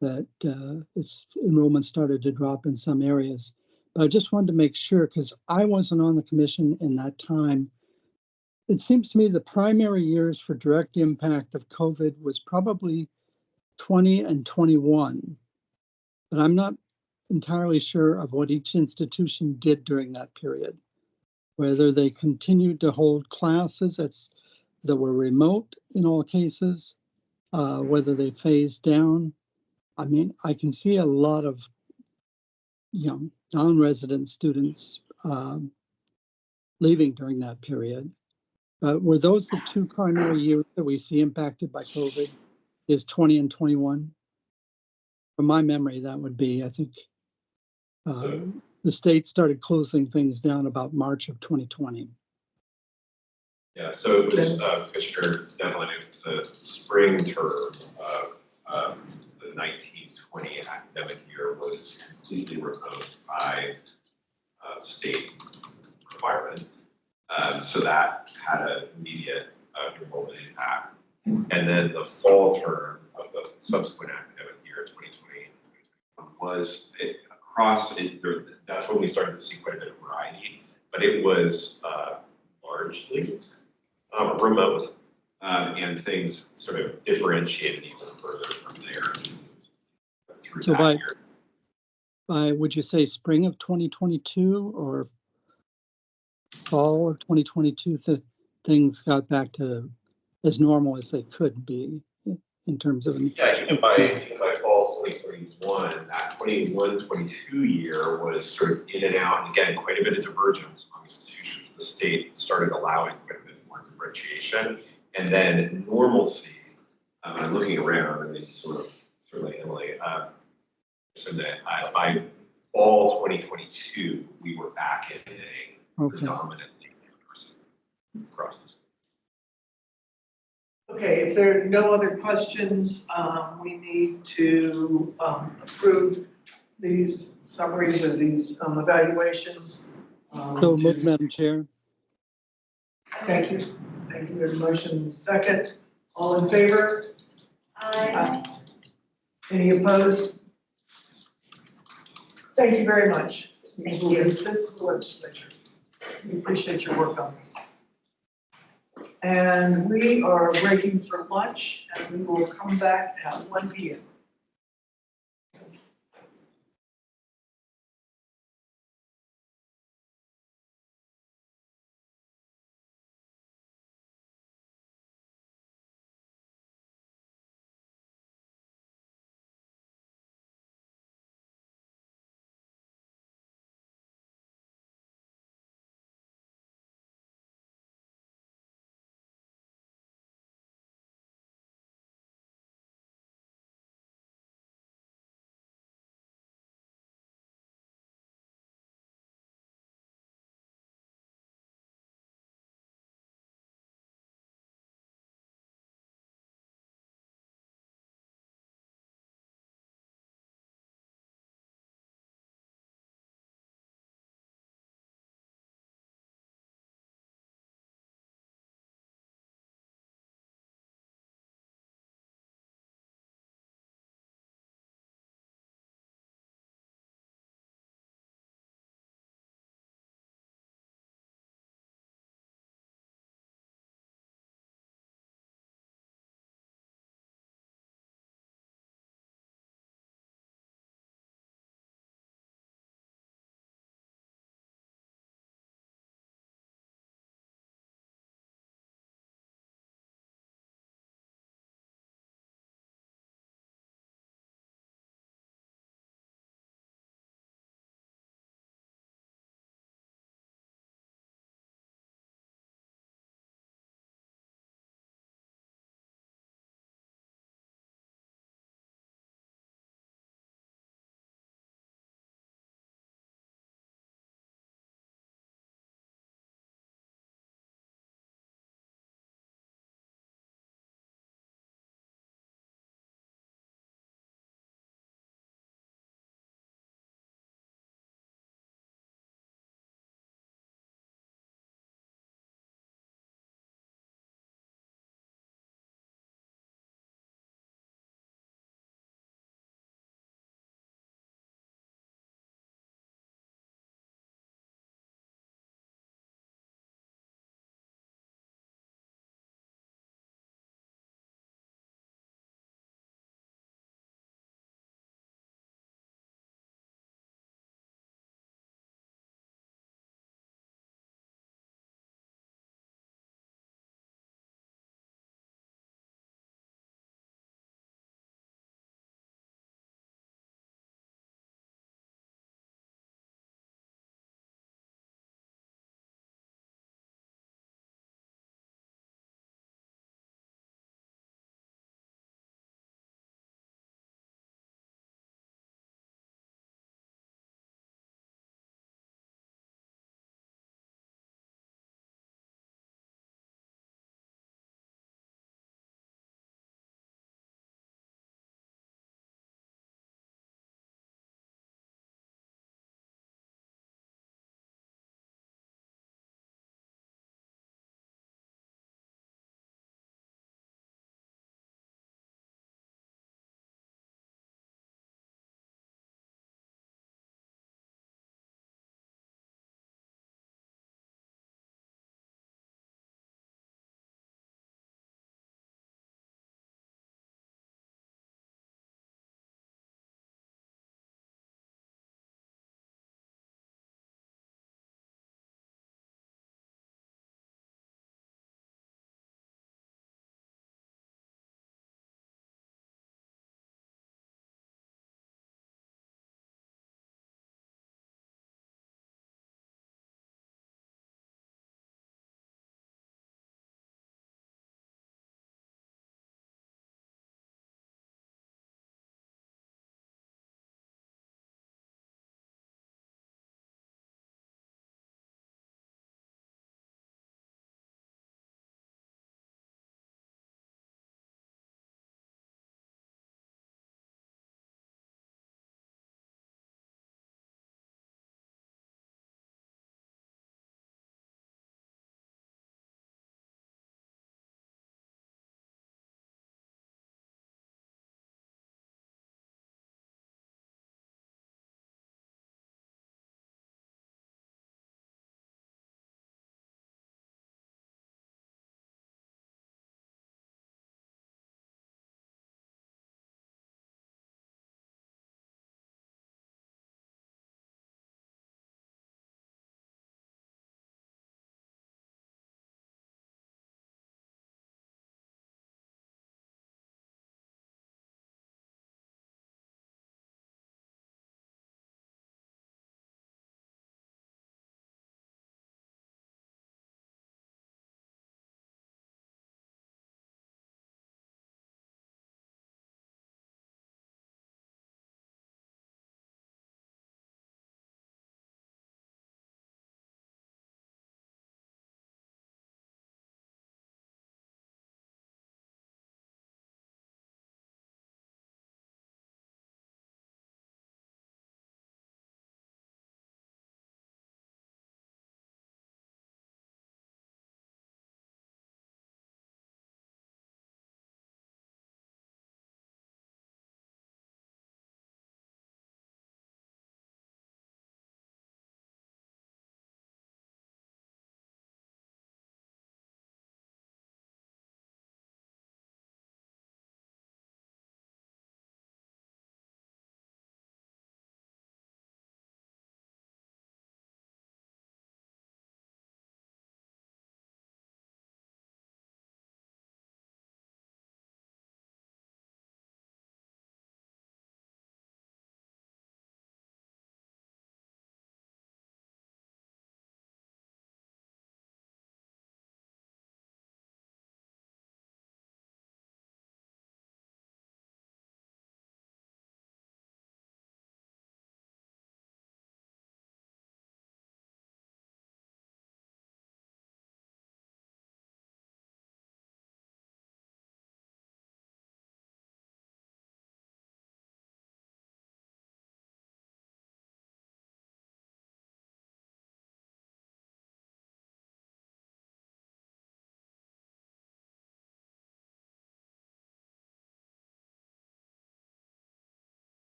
that its enrollment started to drop in some areas. But I just wanted to make sure, because I wasn't on the commission in that time. It seems to me the primary years for direct impact of COVID was probably 20 and 21, but I'm not entirely sure of what each institution did during that period, whether they continued to hold classes that were remote in all cases, whether they phased down. I mean, I can see a lot of non-resident students leaving during that period. Were those the two primary years that we see impacted by COVID, is 20 and 21? From my memory, that would be, I think, the state started closing things down about March of 2020. Yeah, so it was, Commissioner Devlin, the spring term of the 1920 academic year was completely remote by state requirement. So that had an immediate enrollment impact. And then the fall term of the subsequent academic year, 2020, was that's when we started to see quite a bit of variety, but it was largely remote, and things sort of differentiated even further from there through so that year. By, would you say spring of 2022 or fall of 2022, things got back to as normal as they could be in terms of? Yeah, even by fall 2021, that 21-22 year was sort of in and out, and again, quite a bit of divergence among institutions. The state started allowing quite a bit more differentiation, and then normalcy. I'm looking around, and it's certainly Emily. So that by fall 2022, we were back in a predominantly in-person across the state. Okay, if there are no other questions, we need to approve these summaries of these evaluations. So moved, Madam Chair. Thank you. Thank you. There's a motion second. All in favor? Aye. Any opposed? Thank you very much. Thank We'll you. consent to the legislature. We appreciate your work on this. And we are breaking for lunch, and we will come back at 1 p.m.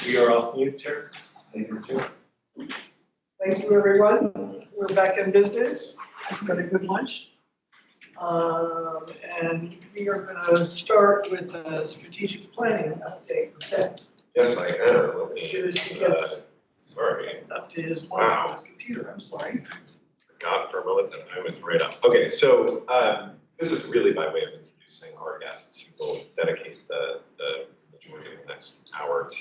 We are off mute, Chair. Thank you, Chair. Thank you, everyone. We're back in business. Got a good lunch. And we are going to start with a strategic planning update. Okay. Yes, I am. As soon as he gets Sorry. up to his Wow. his computer, I'm sorry. Forgot for a moment that I was right up. Okay, so this is really by way of introducing our guests who will dedicate the majority of the next hour to.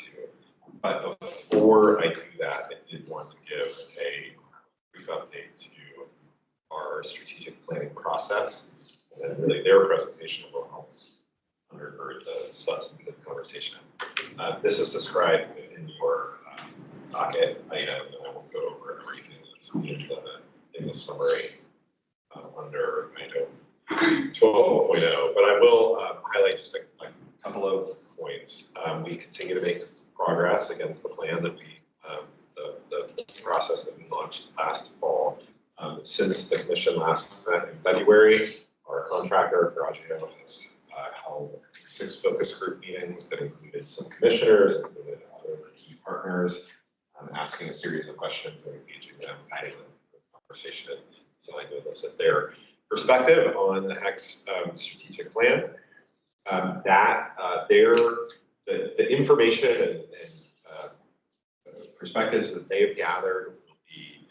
But before I do that, I did want to give a brief update to our strategic planning process, and then really their presentation will help undergird the substantive conversation. This is described in your docket item, and I won't go over everything that's in the summary under item 12.0, but I will highlight just a couple of points. We continue to make progress against the plan that we, the process that we launched last fall. Since the commission last met in February, our contractor, Garagio, has held 6 focus group meetings that included some commissioners, included other key partners, asking a series of questions and engaging them, guiding them through the conversation, and telling them elicit their perspective on the HECC strategic plan. The information and perspectives that they've gathered will be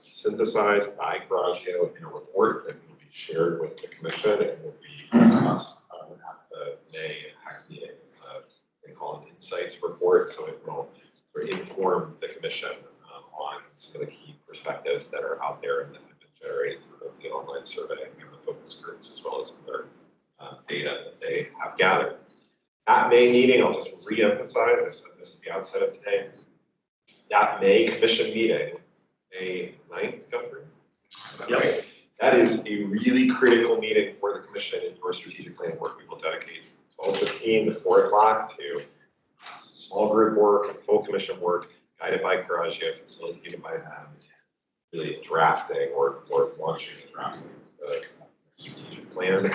synthesized by Garagio in a report that will be shared with the commission and will be discussed at the May HECC meeting. It's they call it an insights report, so it will sort of inform the commission on some of the key perspectives that are out there and that have been generated through the online survey and the focus groups, as well as other data that they have gathered. That May meeting, I'll just re-emphasize, I said this at the outset of today, that May commission meeting, May 9th, Guthrie? Right? That is a really critical meeting for the commission in your strategic plan work. We will dedicate 12:15 to 4 o'clock to small group work and full commission work, guided by Garagio, facilitated by them, really drafting or launching and drafting the strategic plan.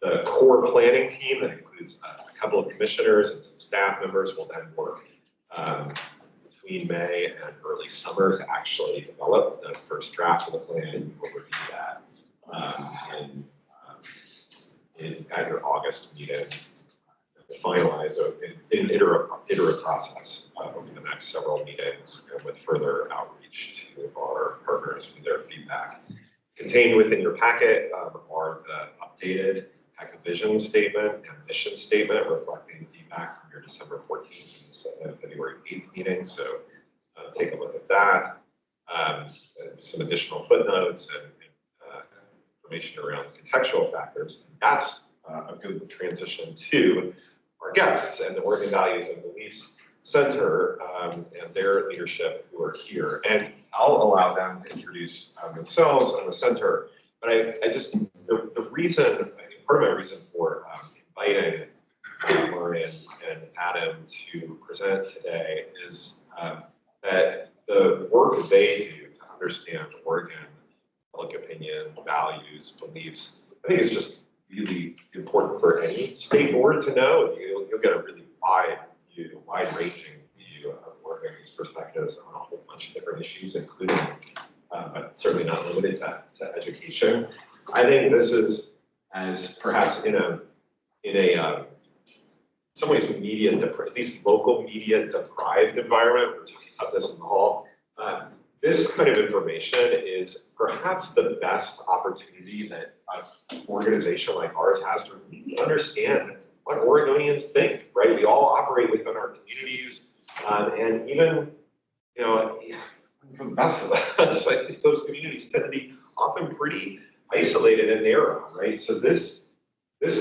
The core planning team that includes a couple of commissioners and some staff members will then work between May and early summer to actually develop the first draft of the plan, and we will review that at your August meeting, finalize an iterative process over the next several meetings, and with further outreach to our partners with their feedback. Contained within your packet are the updated HECC vision statement and mission statement reflecting feedback from your December 14th and February 8th meeting. So take a look at that. Some additional footnotes and information around the contextual factors. That's a good transition to our guests and the Oregon Values and Beliefs Center and their leadership who are here. And I'll allow them to introduce themselves and the center. But I just, the reason, part of my reason for inviting Maureen and Adam to present today is that the work they do to understand Oregon public opinion, values, beliefs, I think is just really important for any state board to know. You'll get a really wide-ranging view of Oregon's perspectives on a whole bunch of different issues, including, but certainly not limited to education. I think this is, as perhaps in some ways media, at least local media deprived environment, we're talking about this in the hall, this kind of information is perhaps the best opportunity that an organization like ours has to really understand what Oregonians think, right? We all operate within our communities, and even, you know, for the best of us, I think those communities tend to be often pretty isolated and narrow, right? So this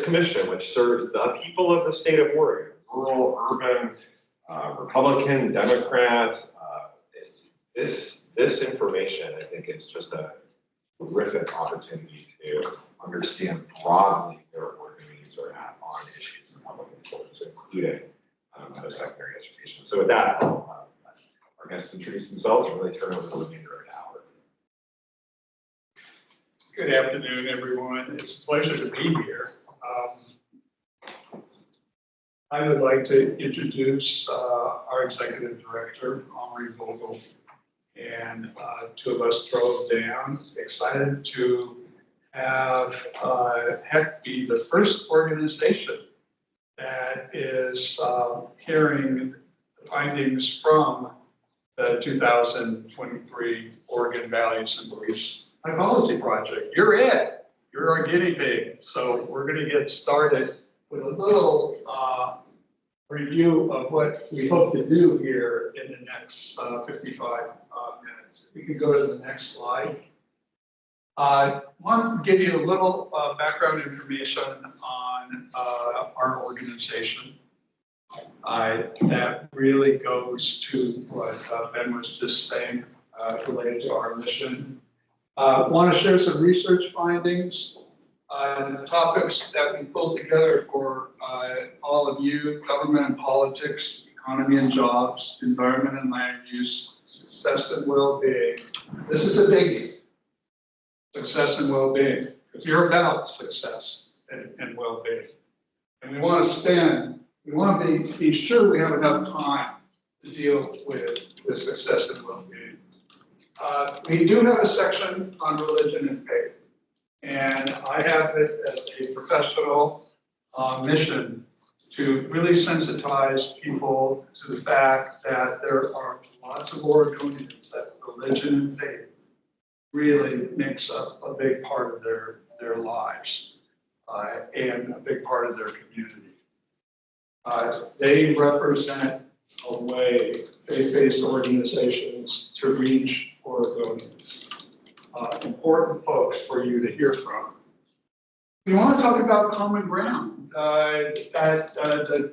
commission, which serves the people of the state of Oregon, rural, urban, Republican, Democrat, this information, I think, is just a terrific opportunity to understand broadly where Oregonians are at on issues of public importance, including post-secondary education. So with that, I'll let our guests introduce themselves and really turn over the remainder of the hour. Good afternoon, everyone. It's a pleasure to be here. I would like to introduce our executive director, Henri Vogel. And two of us drove down, excited to have HECC be the first organization that is hearing the findings from the 2023 Oregon Values and Beliefs Typology Project. You're it. You're our guinea pig. So we're going to get started with a little review of what we hope to do here in the next 55 minutes. We can go to the next slide. I want to give you a little background information on our organization. That really goes to what Ben was just saying related to our mission. Want to share some research findings. The topics that we pulled together for all of you: government and politics, economy and jobs, environment and land use, success and well-being. This is a biggie, success and well-being, because you're about success and well-being. And we want to be sure we have enough time to deal with the success and well-being. We do have a section on religion and faith. And I have it as a professional mission to really sensitize people to the fact that there are lots of Oregonians that religion and faith really makes up a big part of their lives and a big part of their community. They represent a way, faith-based organizations, to reach Oregonians. Important folks for you to hear from. We want to talk about common ground. The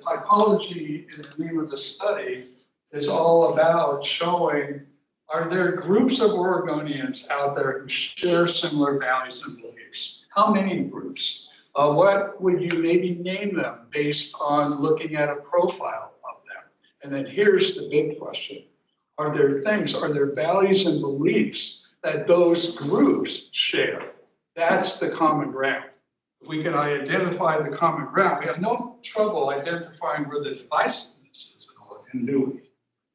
typology in the name of the study is all about showing, are there groups of Oregonians out there who share similar values and beliefs? How many groups? What would you maybe name them based on looking at a profile of them? And then here's the big question. Are there values and beliefs that those groups share? That's the common ground. If we can identify the common ground, we have no trouble identifying where the divisiveness is in Oregon, do we?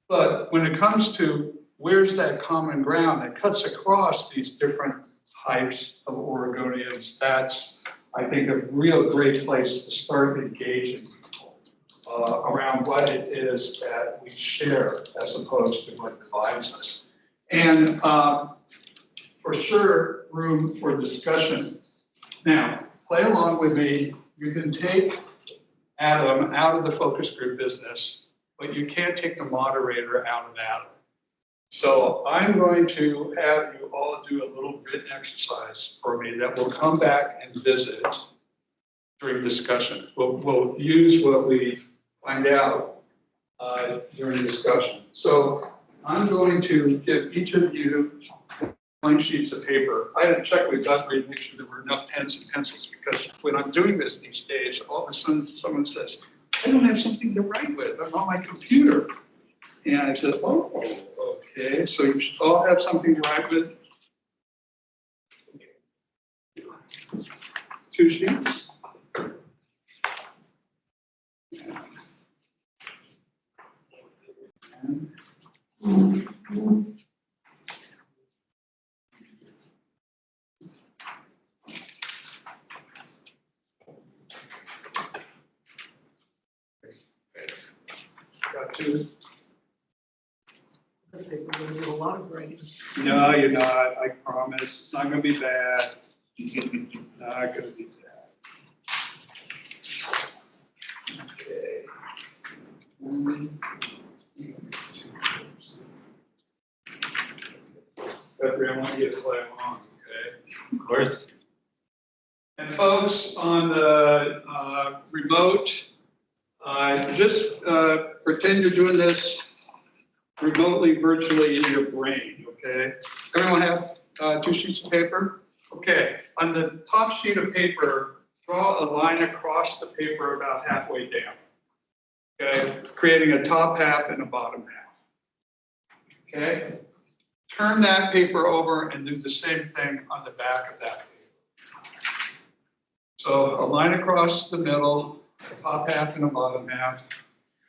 But when it comes to where's that common ground that cuts across these different types of Oregonians, that's, I think, a real great place to start engaging people around what it is that we share as opposed to what divides us. And for sure, room for discussion. Now, play along with me. You can take Adam out of the focus group business, but you can't take the moderator out of Adam. So I'm going to have you all do a little written exercise for me that will come back and visit during discussion. We'll use what we find out during discussion. So I'm going to give each of you blank sheets of paper. I had to check with Guthrie to make sure there were enough pens and pencils, because when I'm doing this these days, all of a sudden someone says, I don't have something to write with. I'm on my computer. And I said, oh, okay. So you should all have something to write with. 2 sheets. Got 2. I think we're going to do a lot of writing. No, you're not. I promise. It's not going to be bad. Not going to be bad. Okay. Guthrie, I want you to play along, okay? Of course. And folks on the remote, just pretend you're doing this remotely, virtually in your brain, okay? Everyone have 2 sheets of paper? Okay, on the top sheet of paper, draw a line across the paper about halfway down, okay? Creating a top half and a bottom half, okay? Turn that paper over and do the same thing on the back of that paper. So a line across the middle, the top half and the bottom half.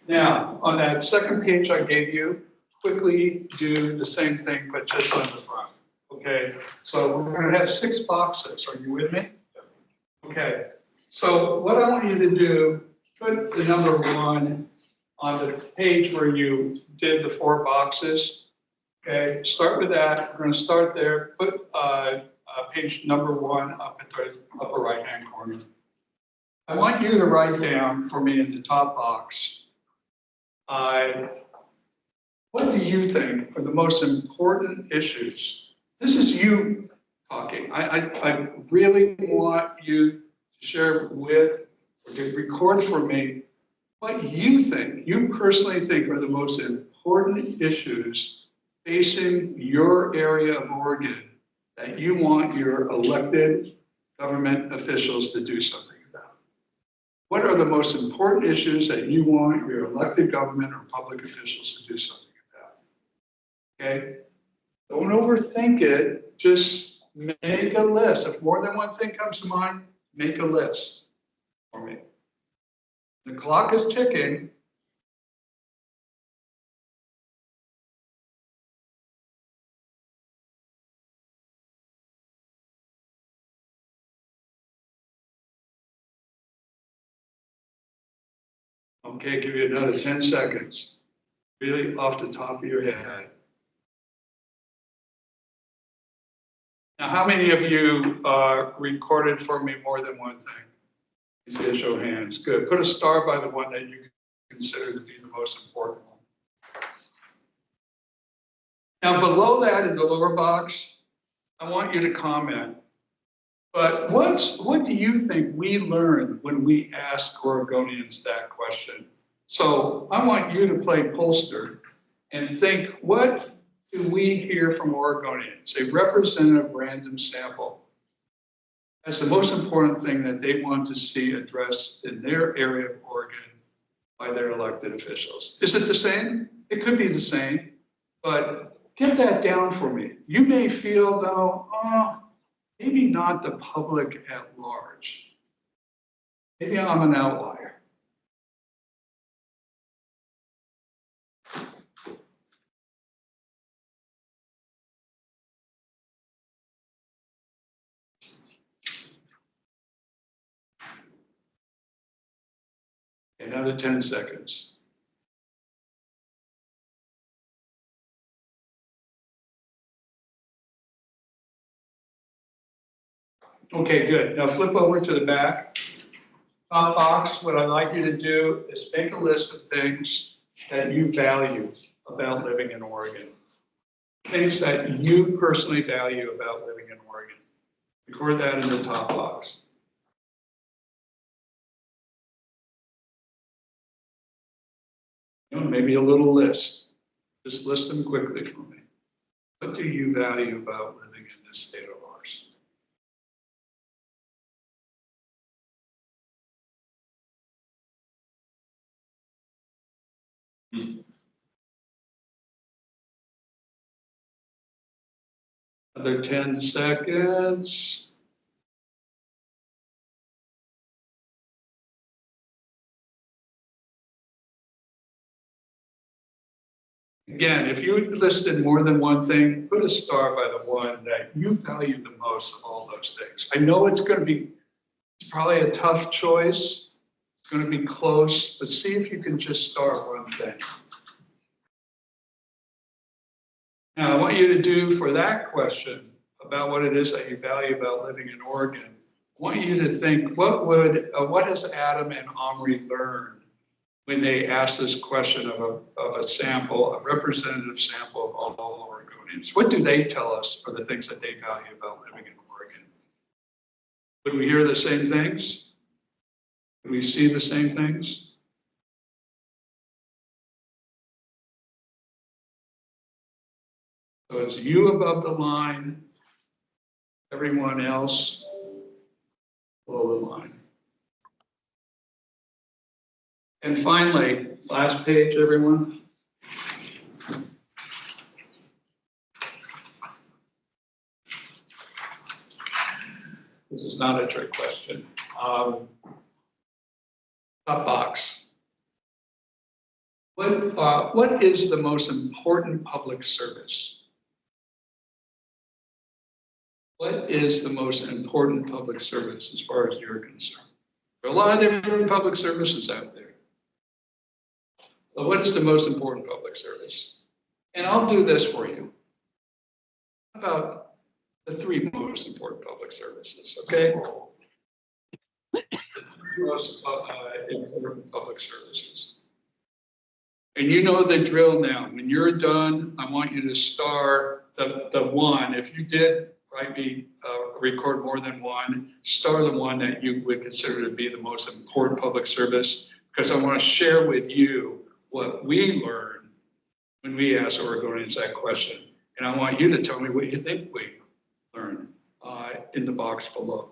Now, on that second page I gave you, quickly do the same thing, but just on the front. Okay, so we're going to have 6 boxes. Are you with me? Okay, so what I want you to do, put the number 1 on the page where you did the 4 boxes. Okay, start with that. We're going to start there. Put page number 1 up at the upper right-hand corner. I want you to write down for me in the top box, what do you think are the most important issues? This is you talking. I really want you to share with, or to record for me, what you think, you personally think are the most important issues facing your area of Oregon that you want your elected government officials to do something about. What are the most important issues that you want your elected government or public officials to do something about? Okay? Don't overthink it. Just make a list. If more than one thing comes to mind, make a list for me. The clock is ticking. Okay, give you another 10 seconds. Really off the top of your head. Now, how many of you recorded for me more than one thing? You see a show of hands. Good. Put a star by the one that you consider to be the most important one. Now, below that in the lower box, I want you to comment. But what do you think we learned when we asked Oregonians that question? So I want you to play pollster and think, what do we hear from Oregonians? A representative random sample. That's the most important thing that they want to see addressed in their area of Oregon by their elected officials. Is it the same? It could be the same, but get that down for me. You may feel though, maybe not the public at large. Maybe I'm an outlier. Another 10 seconds. Okay, good. Now flip over to the back. Top box, what I'd like you to do is make a list of things that you value about living in Oregon. Things that you personally value about living in Oregon. Record that in the top box. You know, maybe a little list. Just list them quickly for me. What do you value about living in this state of ours? Another 10 seconds. Again, if you listed more than one thing, put a star by the one that you value the most of all those things. I know it's probably a tough choice. It's going to be close, but see if you can just star one thing. Now, I want you to do for that question about what it is that you value about living in Oregon. I want you to think, what has Adam and Omri learned when they asked this question of a sample, a representative sample of all Oregonians? What do they tell us are the things that they value about living in Oregon? Would we hear the same things? Would we see the same things? So it's you above the line, everyone else below the line. And finally, last page, everyone. This is not a trick question. top box. What is the most important public service? What is the most important public service as far as you're concerned? There are a lot of different public services out there. But what is the most important public service? And I'll do this for you. How about the three most important public services, okay? The three most important public services. And you know the drill now. When you're done, I want you to star the one. If you did write me, record more than one, star the one that you would consider to be the most important public service, because I want to share with you what we learned when we asked Oregonians that question. And I want you to tell me what you think we learned in the box below.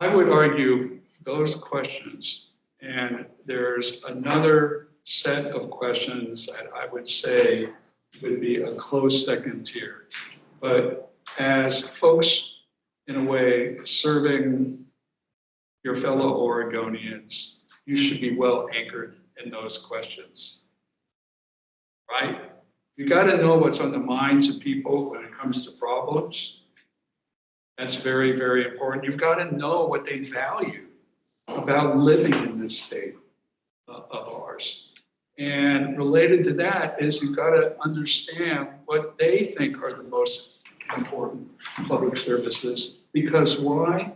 I would argue those questions, and there's another set of questions that I would say would be a close second tier. But as folks, in a way, serving your fellow Oregonians, you should be well anchored in those questions, right? You got to know what's on the minds of people when it comes to problems. That's very, very important. You've got to know what they value about living in this state of ours. And related to that is you've got to understand what they think are the most important public services. Because why?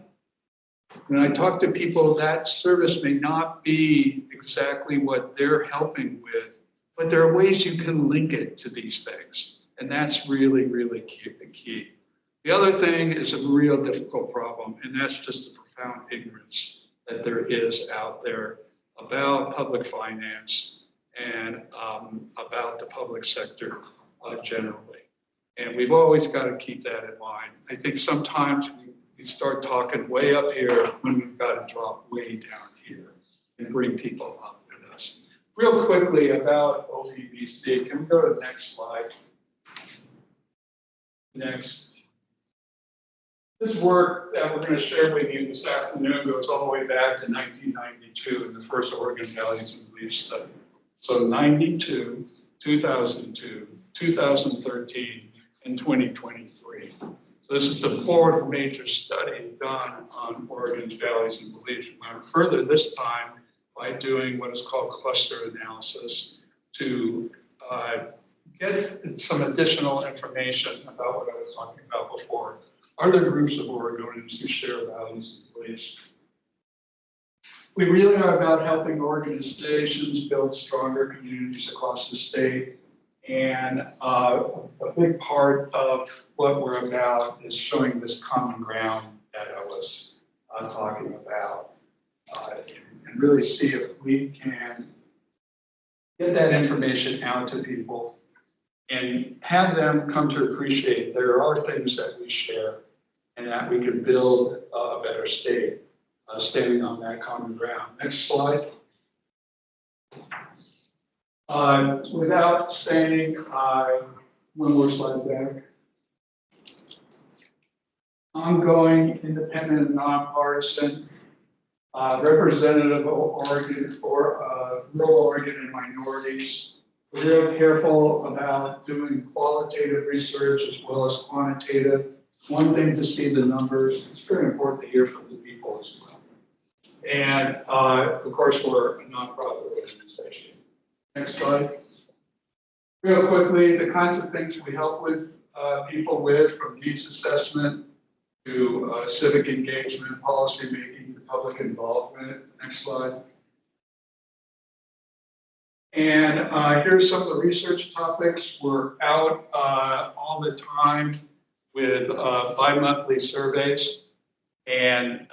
When I talk to people, that service may not be exactly what they're helping with, but there are ways you can link it to these things. And that's really, really key. The other thing is a real difficult problem, and that's just the profound ignorance that there is out there about public finance and about the public sector generally. And we've always got to keep that in mind. I think sometimes we start talking way up here when we've got to drop way down here and bring people up with us. Real quickly about OPBC, can we go to the next slide? Next. This work that we're going to share with you this afternoon goes all the way back to 1992 in the first Oregon Values and Beliefs study. So 92, 2002, 2013, and 2023. So this is the fourth major study done on Oregon's values and beliefs. We went further this time by doing what is called cluster analysis to get some additional information about what I was talking about before. Are there groups of Oregonians who share values and beliefs? We really are about helping organizations build stronger communities across the state. And a big part of what we're about is showing this common ground that I was talking about. And really see if we can get that information out to people and have them come to appreciate there are things that we share and that we can build a better state, standing on that common ground. Next slide. Without saying, one more slide back. Ongoing, independent, and nonpartisan, representative of Oregon for rural Oregon and minorities. We're real careful about doing qualitative research as well as quantitative. One thing to see the numbers, it's very important to hear from the people as well. And of course, we're a nonprofit organization. Next slide. Real quickly, the kinds of things we help with people with, from needs assessment to civic engagement, policy making, to public involvement. Next slide. And here's some of the research topics. We're out all the time with bi-monthly surveys and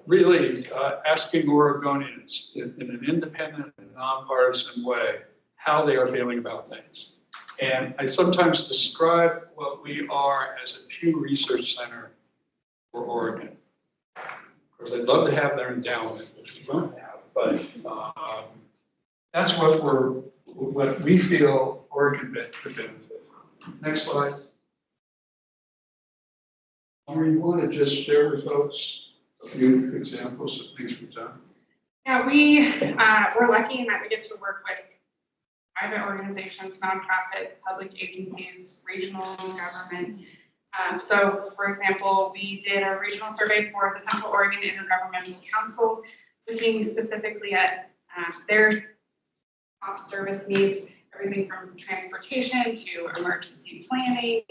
really asking Oregonians in an independent and nonpartisan way how they are feeling about things. And I sometimes describe what we are as a Pew Research Center for Oregon. Of Or they'd love to have their endowment, which we don't have, but that's what we feel Oregon could benefit from. Next slide. Or you want to just share with folks a few examples of things we've done? Yeah, we're lucky in that we get to work with private organizations, nonprofits, public agencies, regional government. So, for example, we did a regional survey for the Central Oregon Intergovernmental Council, looking specifically at their top service needs, everything from transportation to emergency planning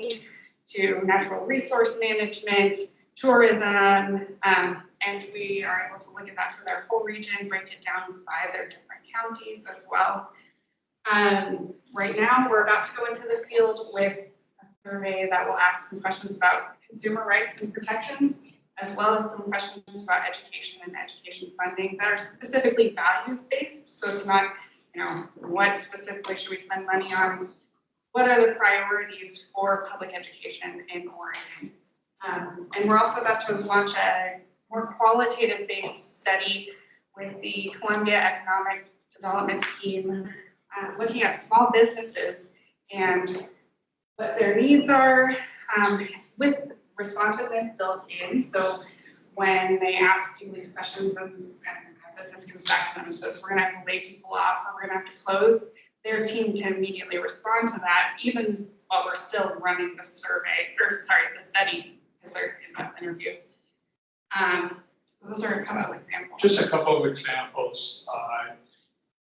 to natural resource management, tourism, and we are able to look at that for their whole region, break it down by their different counties as well. Right now, we're about to go into the field with a survey that will ask some questions about consumer rights and protections, as well as some questions about education and education funding that are specifically values-based. So it's not, what specifically should we spend money on? It's what are the priorities for public education in Oregon? And we're also about to launch a more qualitative-based study with the Columbia Economic Development Team, looking at small businesses and what their needs are, with responsiveness built in. So when they ask people these questions and a business comes back to them and says, we're gonna have to lay people off or we're gonna have to close, their team can immediately respond to that, even while we're still running the survey, or sorry, the study, because they're in interviews. So those are a couple of examples. Just a couple of examples.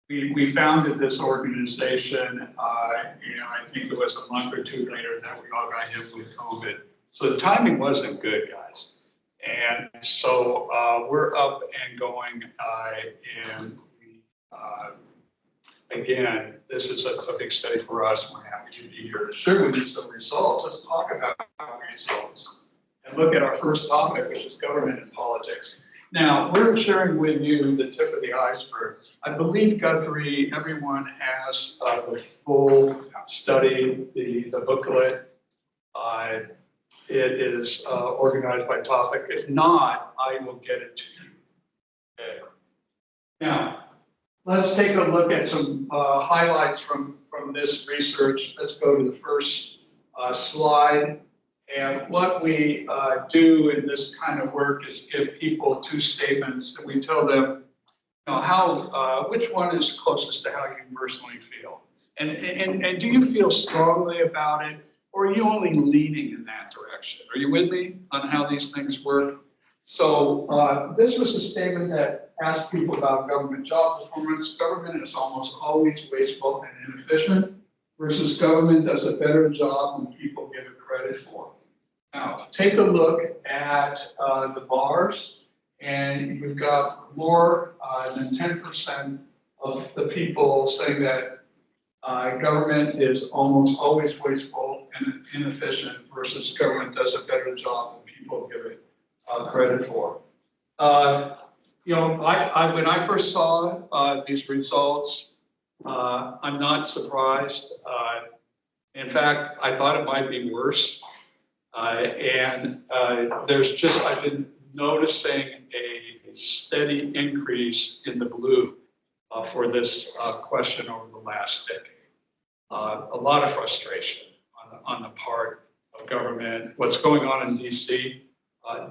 We founded this organization, I think it was a month or two later that we all got hit with COVID. So the timing wasn't good, guys. And so we're up and going, and again, this is a big study for us. We're happy to be here to share with you some results. Let's talk about our results and look at our first topic, which is government and politics. Now, we're sharing with you the tip of the iceberg. I believe, Guthrie, everyone has the full study, the booklet. It is organized by topic. If not, I will get it to you. Okay. Now, let's take a look at some highlights from this research. Let's go to the first slide. And what we do in this kind of work is give people two statements that we tell them, which one is closest to how you personally feel? And do you feel strongly about it, or are you only leaning in that direction? Are you with me on how these things work? So this was a statement that asked people about government job performance. Government is almost always wasteful and inefficient, versus government does a better job than people give it credit for. Now, take a look at the bars, and we've got more than 10% of the people saying that government is almost always wasteful and inefficient versus government does a better job than people give it credit for. When I first saw these results, I'm not surprised. In fact, I thought it might be worse. I've been noticing a steady increase in the blue for this question over the last decade. A lot of frustration on the part of government. What's going on in DC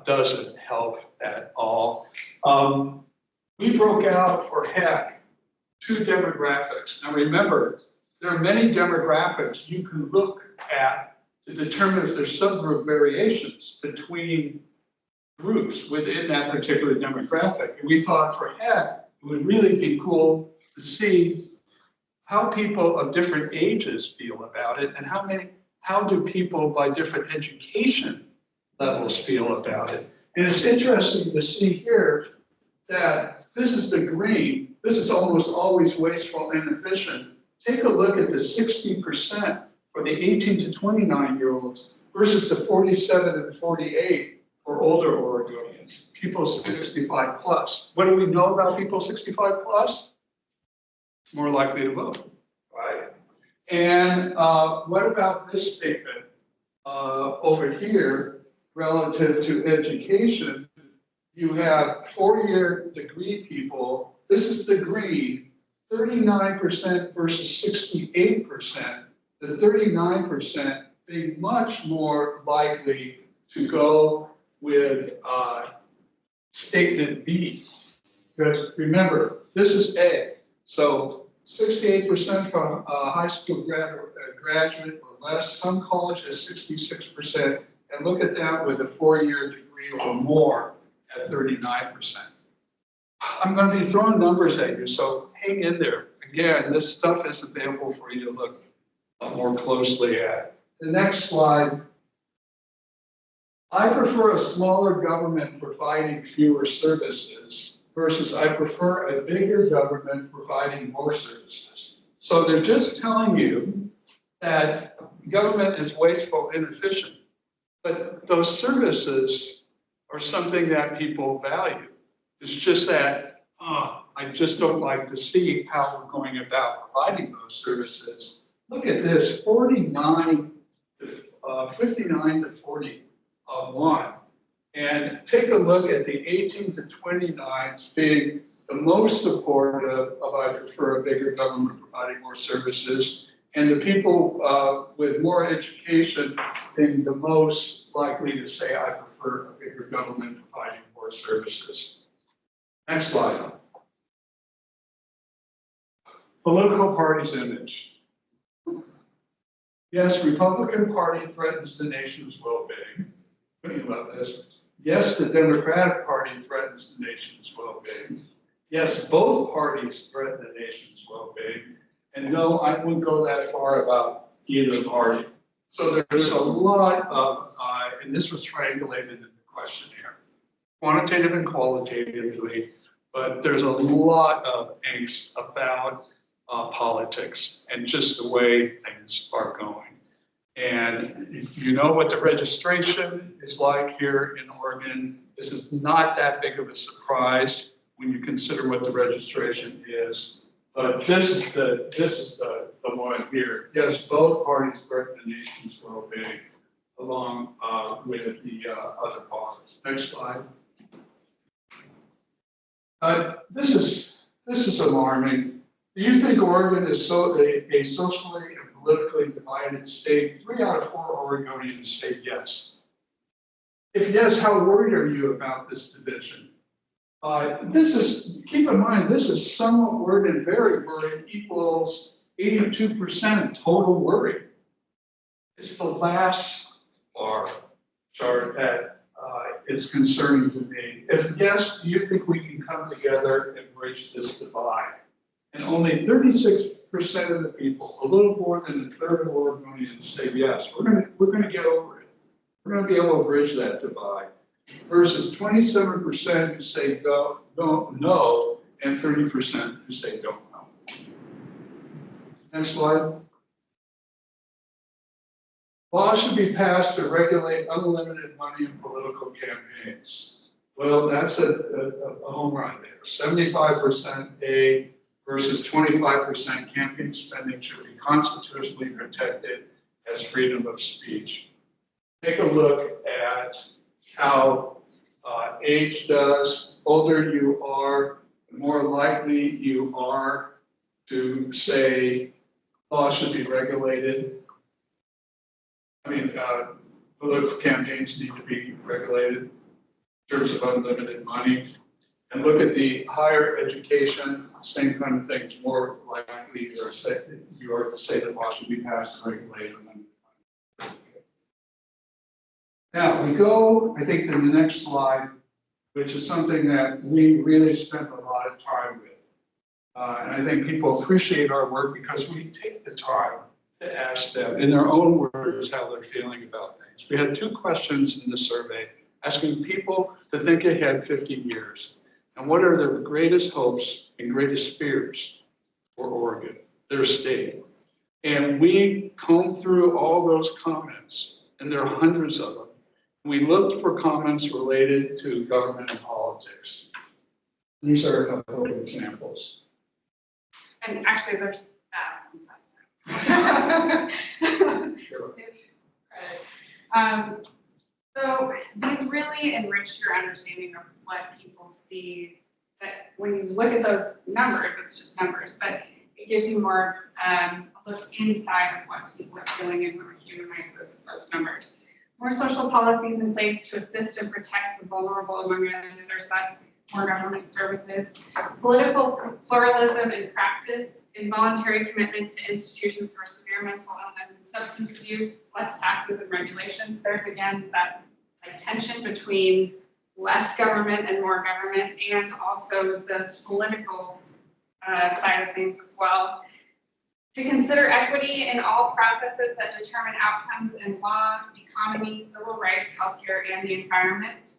doesn't help at all. We broke out for HECC 2 demographics. Now remember, there are many demographics you can look at to determine if there's subgroup variations between groups within that particular demographic. And we thought for HECC, it would really be cool to see how people of different ages feel about it, and how do people by different education levels feel about it. And it's interesting to see here that this is the green. This is almost always wasteful and inefficient. Take a look at the 60% for the 18 to 29-year-olds versus the 47 and 48 for older Oregonians, people 65 plus. What do we know about people 65 plus? More likely to vote, right? And what about this statement over here relative to education? you have four-year degree people. This is the green, 39% versus 68%. The 39% being much more likely to go with statement B. Because remember, this is A. So 68% from high school graduate or less. Some colleges 66%. And look at that with a four-year degree or more at 39%. I'm going to be throwing numbers at you, so hang in there. Again, this stuff is available for you to look more closely at. The next slide. I prefer a smaller government providing fewer services versus I prefer a bigger government providing more services. So they're just telling you that government is wasteful, inefficient, but those services are something that people value. It's just that I just don't like to see how we're going about providing those services. Look at this, 59 to 41. And take a look at the 18 to 29s being the most supportive of I prefer a bigger government providing more services, and the people with more education being the most likely to say I prefer a bigger government providing more services. Next slide. Political party's image. Yes, Republican Party threatens the nation's well-being. Don't you love this? Yes, the Democratic Party threatens the nation's well-being. Yes, both parties threaten the nation's well-being. And no, I wouldn't go that far about either party. So there's a lot of, and this was triangulated in the questionnaire, quantitative and qualitatively, but there's a lot of angst about politics and just the way things are going. And you know what the registration is like here in Oregon. This is not that big of a surprise when you consider what the registration is. But this is the one here. Yes, both parties threaten the nation's well-being, along with the other parties. Next slide. This is alarming. Do you think Oregon is a socially and politically divided state? 3 out of 4 Oregonians say yes. If yes, how worried are you about this division? Keep in mind, this is somewhat worried and very worried equals 82% total worry. It's the last bar chart that is concerning to me. If yes, do you think we can come together and bridge this divide? And only 36% of the people, a little more than a third of Oregonians, say yes. We're gonna get over it. We're gonna be able to bridge that divide. Versus 27% who say no, and 30% who say don't know. Next slide. Laws should be passed to regulate unlimited money in political campaigns. Well, that's a home run there. 75% A versus 25% campaign spending should be constitutionally protected as freedom of speech. Take a look at how age does. Older you are, the more likely you are to say law should be regulated. I mean, political campaigns need to be regulated in terms of unlimited money. And look at the higher education, same kind of thing. It's more likely you are to say that law should be passed and regulated. Now we go, I think, to the next slide, which is something that we really spend a lot of time with. And I think people appreciate our work because we take the time to ask them in their own words how they're feeling about things. We had 2 questions in the survey asking people to think ahead 50 years. And what are their greatest hopes and greatest fears for Oregon, their state? And we combed through all those comments, and there are hundreds of them. We looked for comments related to government and politics. These are a couple of examples. And actually, there's some stuff. So these really enrich your understanding of what people see, that when you look at those numbers, it's just numbers, but it gives you more a look inside of what people are feeling and really humanizes those numbers. More social policies in place to assist and protect the vulnerable among us. There's that more government services. Political pluralism in practice, involuntary commitment to institutions for severe mental illness and substance abuse, less taxes and regulation. There's again that tension between less government and more government, and also the political side of things as well. To consider equity in all processes that determine outcomes in law, economy, civil rights, healthcare, and the environment.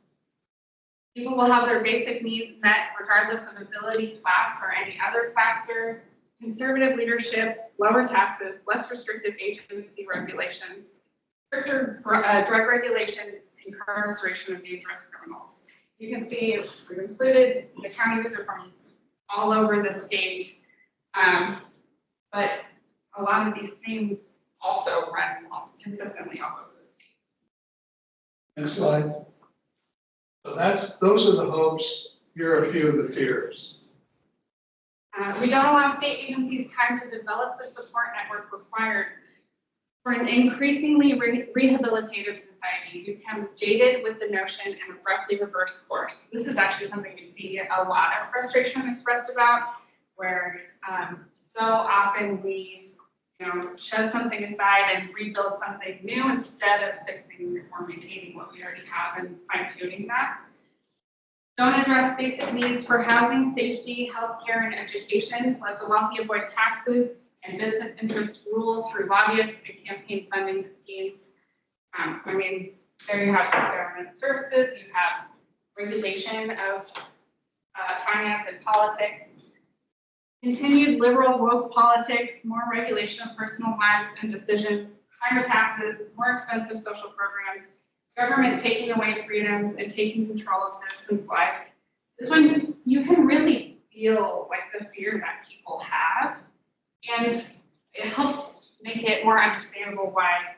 People will have their basic needs met regardless of ability, class, or any other factor. Conservative leadership, lower taxes, less restrictive agency regulations, stricter drug regulation, incarceration of dangerous criminals. You can see we've included the counties are from all over the state, but a lot of these things also run consistently all over the state. Next slide. So those are the hopes. Here are a few of the fears. We don't allow state agencies time to develop the support network required for an increasingly rehabilitative society. You become jaded with the notion and abruptly reverse course. This is actually something we see a lot of frustration expressed about, where so often we shove something aside and rebuild something new instead of fixing or maintaining what we already have and fine-tuning that. Don't address basic needs for housing, safety, healthcare, and education. Let the wealthy avoid taxes and business interests rule through lobbyists and campaign funding schemes. There you have government services, you have regulation of finance and politics, continued liberal woke politics, more regulation of personal lives and decisions, higher taxes, more expensive social programs, government taking away freedoms and taking control of citizens' lives. This one, you can really feel like the fear that people have, and it helps make it more understandable why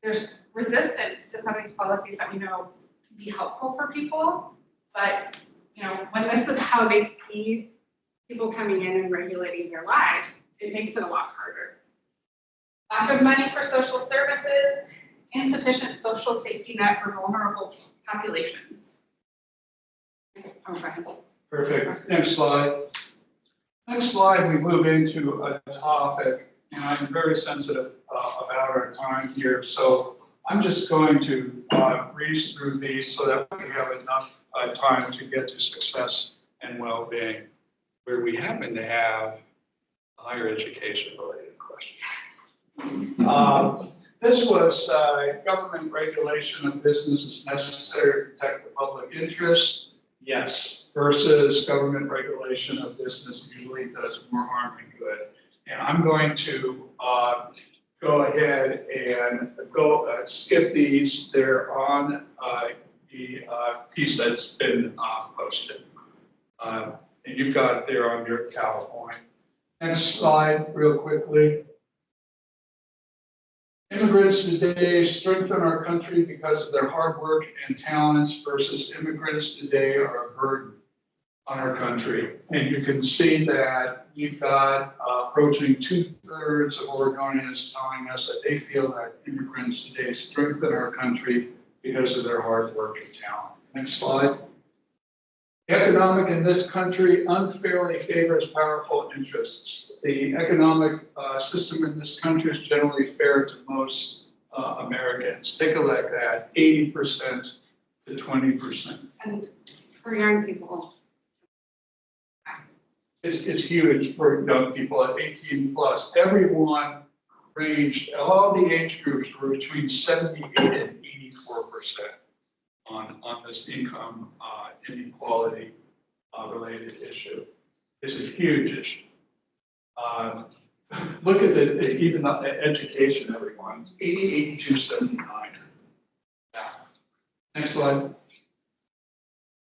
there's resistance to some of these policies that we know can be helpful for people, but when this is how they see people coming in and regulating their lives, it makes it a lot harder. Lack of money for social services, insufficient social safety net for vulnerable populations. Perfect. Next slide. Next slide, we move into a topic, and I'm very sensitive about our time here, so I'm just going to breeze through these so that we have enough time to get to success and well-being, where we happen to have a higher education related question. This was government regulation of businesses necessary to protect the public interest. Yes, versus government regulation of business usually does more harm than good. And I'm going to go ahead and skip these. They're on the piece that's been posted. And you've got it there on your PowerPoint. Next slide, real quickly. Immigrants today strengthen our country because of their hard work and talents versus immigrants today are a burden on our country. And you can see that we've got approaching 2/3 of Oregonians telling us that they feel that immigrants today strengthen our country because of their hard work and talent. Next slide. Economic in this country unfairly favors powerful interests. The economic system in this country is generally fair to most Americans. Take a look at that, 80% to 20%. And for young people. It's huge for young people at 18 plus. Everyone ranged, all the age groups were between 78 and 84% on this income inequality related issue. It's a huge issue. Look at even the education, everyone, 80, 82, 79. Yeah. Next slide.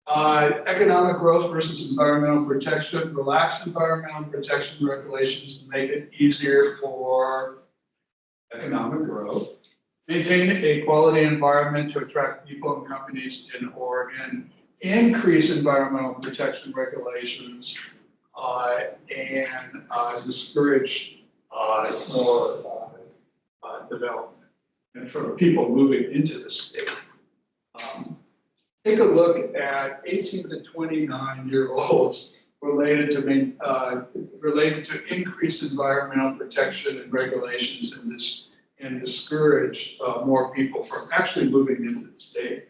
Economic growth versus environmental protection. Relax environmental protection regulations to make it easier for economic growth. Maintain a quality environment to attract people and companies in Oregon. Increase environmental protection regulations and discourage more development and for people moving into the state. Take a look at 18 to 29-year-olds related to increased environmental protection and regulations in this, and discourage more people from actually moving into the state.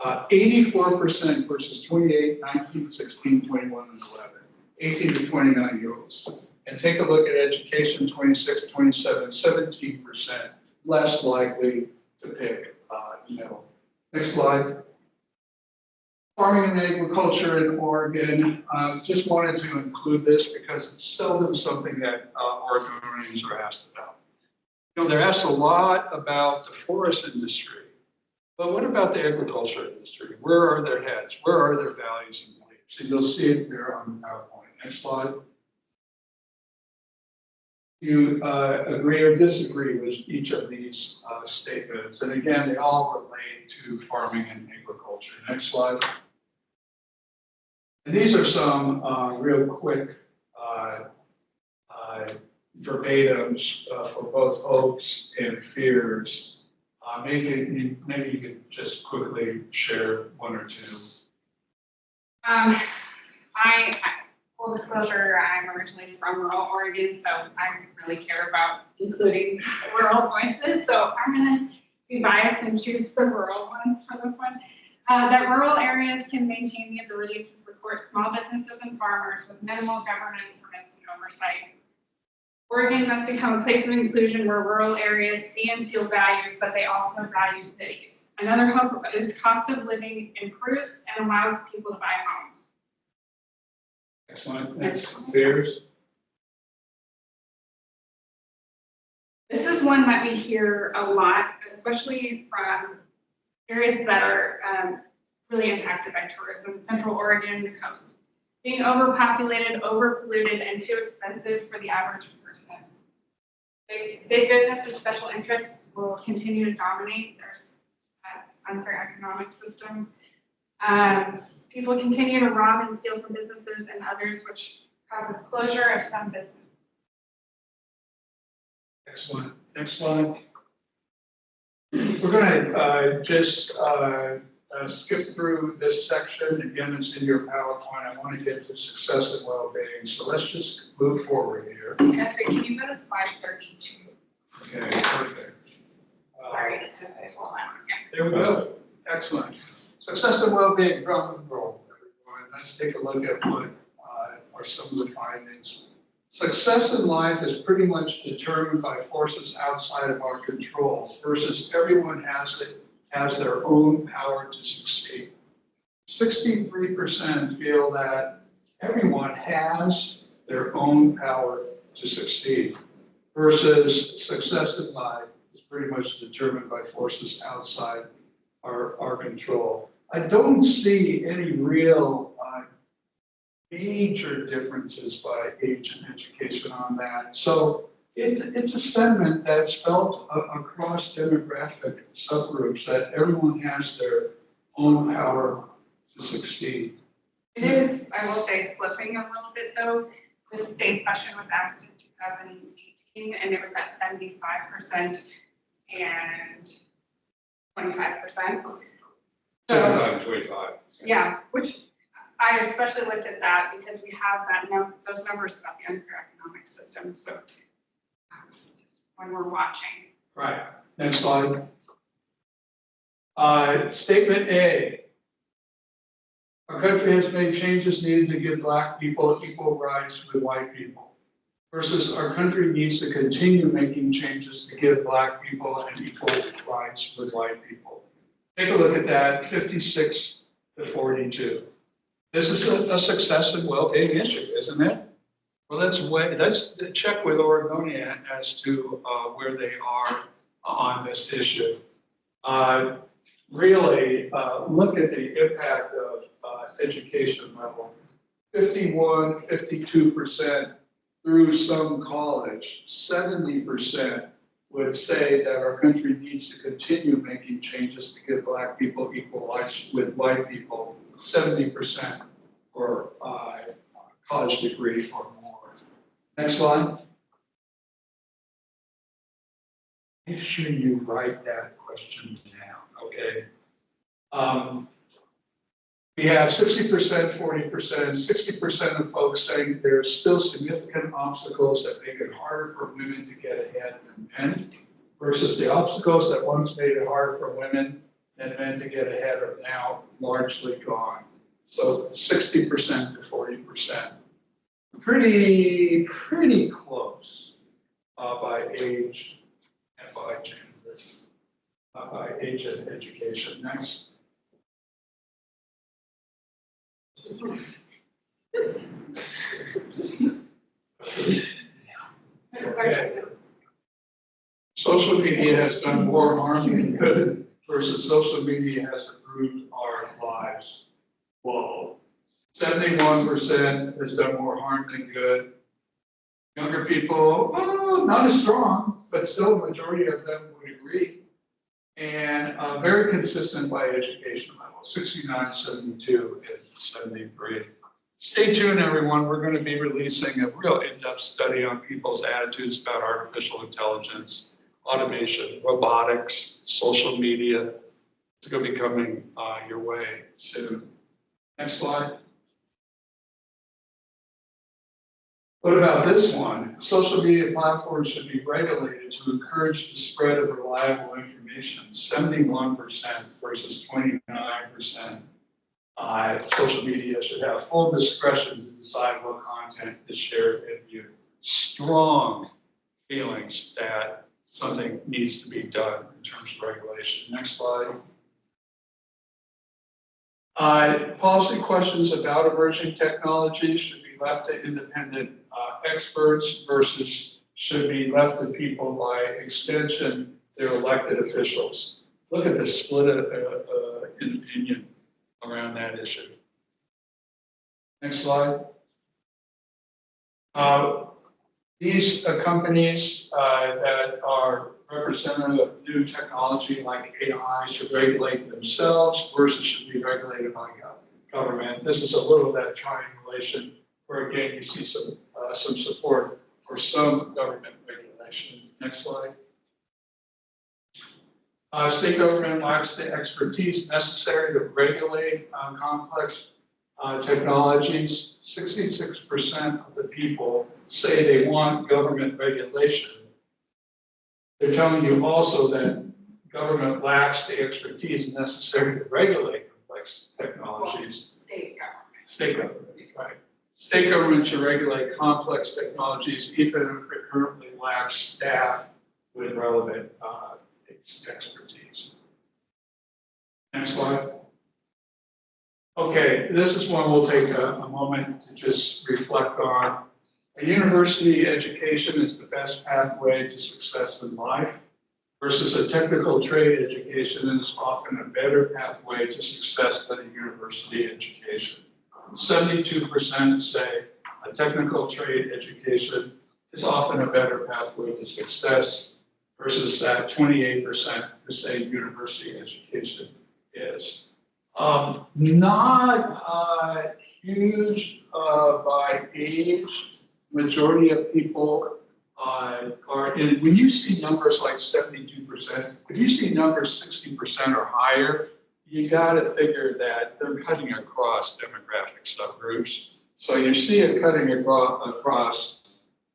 84% versus 28, 19, 16, 21, and 11. 18 to 29-year-olds. And take a look at education, 26, 27, 17% less likely to pick middle. Next slide. Farming and agriculture in Oregon. Just wanted to include this because it's seldom something that Oregonians are asked about. You know, they're asked a lot about the forest industry, but what about the agriculture industry? Where are their heads? Where are their values and beliefs? And you'll see it there on the PowerPoint. Next slide. You agree or disagree with each of these statements. And again, they all relate to farming and agriculture. Next slide. And these are some real quick verbatims for both hopes and fears. Maybe you could just quickly share one or two. Full disclosure, I'm originally from rural Oregon, so I really care about including rural voices. So I'm going to be biased and choose the rural ones for this one. That rural areas can maintain the ability to support small businesses and farmers with minimal government influence and oversight. Oregon must become a place of inclusion where rural areas see and feel valued, but they also value cities. Another hope is cost of living improves and allows people to buy homes. Excellent. Next, fears. This is one that we hear a lot, especially from areas that are really impacted by tourism. Central Oregon, the coast. Being overpopulated, overpolluted, and too expensive for the average person. Big business and special interests will continue to dominate. There's an unfair economic system. People continue to rob and steal from businesses and others, which causes closure of some businesses. Excellent. Next slide. We're going to just skip through this section. Again, it's in your PowerPoint. I want to get to success and well-being. So let's just move forward here. That's great. Can you go to slide 32? Okay, perfect. Sorry, it's a bit long. There we go. Excellent. Success and well-being around the world, everyone. Let's take a look at what are some of the findings. Success in life is pretty much determined by forces outside of our control versus everyone has their own power to succeed. 63% feel that everyone has their own power to succeed versus success in life is pretty much determined by forces outside our control. I don't see any real major differences by age and education on that. So it's a sentiment that's felt across demographic subgroups that everyone has their own power to succeed. It is, I will say, slipping a little bit though. The same question was asked in 2018 and it was at 75% and 25%. So, 75 and 25. yeah, which I especially looked at that because we have that those numbers about the unfair economic system. So it's just when we're watching. Right. Next slide. Statement A. Our country has made changes needed to give Black people equal rights with white people. Versus our country needs to continue making changes to give Black people an equal rights with white people. Take a look at that, 56 to 42. This is a success and well-being issue, isn't it? Well, that's the check with Oregonian as to where they are on this issue. Really, look at the impact of education level. 51, 52% through some college, 70% would say that our country needs to continue making changes to give Black people equal rights with white people, 70% for college degree or more. Next slide. Make sure you write that question down, okay? We have 60%, 40%, 60% of folks saying there's still significant obstacles that make it harder for women to get ahead than men, versus the obstacles that once made it harder for women and men to get ahead are now largely gone. So 60% to 40%. Pretty close by age and by gender, by age and education. Next. Okay. Social media has done more harm than good versus social media has improved our lives. Whoa. 71% has done more harm than good. Younger people, well, not as strong, but still a majority of them would agree. And very consistent by education level, 69, 72, and 73. Stay tuned, everyone. We're going to be releasing a real in-depth study on people's attitudes about artificial intelligence, automation, robotics, social media. It's going to be coming your way soon. Next slide. What about this one? Social media platforms should be regulated to encourage the spread of reliable information, 71% versus 29%. Social media should have full discretion to decide what content is shared and viewed. Strong feelings that something needs to be done in terms of regulation. Next slide. Policy questions about emerging technologies should be left to independent experts versus should be left to people by extension, their elected officials. Look at the split in opinion around that issue. Next slide. These companies that are representative of new technology like AI should regulate themselves versus should be regulated by government. This is a little of that triangulation where again you see some support for some government regulation. Next slide. State government lacks the expertise necessary to regulate complex technologies. 66% of the people say they want government regulation. They're telling you also that government lacks the expertise necessary to regulate complex technologies. State government, right. State government should regulate complex technologies even if it currently lacks staff with relevant expertise. Next slide. Okay, this is one we'll take a moment to just reflect on. A university education is the best pathway to success in life versus a technical trade education is often a better pathway to success than a university education. 72% say a technical trade education is often a better pathway to success versus that 28% who say university education is. Not huge by age. Majority of people are in, when you see numbers like 72%, if you see numbers 60% or higher, you got to figure that they're cutting across demographic subgroups. So you see it cutting across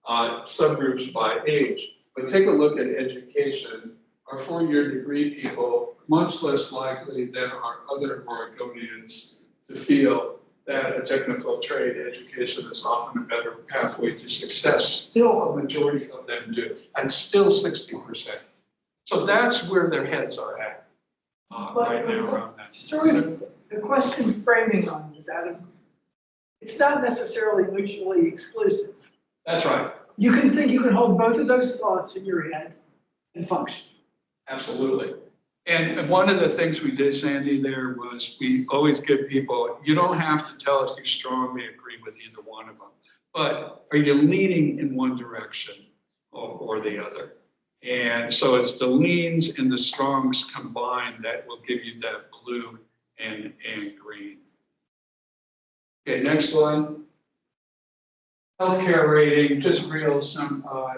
subgroups by age. But take a look at education. Our four-year degree people, much less likely than our other Oregonians to feel that a technical trade education is often a better pathway to success. Still a majority of them do, and still 60%. So that's where their heads are at right now around that. The question framing on this, Adam, it's not necessarily mutually exclusive. That's right. You can hold both of those thoughts in your head and function. Absolutely. And one of the things we did, Sandy, there was we always give people, you don't have to tell us you strongly agree with either one of them, but are you leaning in one direction or the other? And so it's the leans and the strongs combined that will give you that blue and green. Okay, next one. Healthcare rating, just real simple.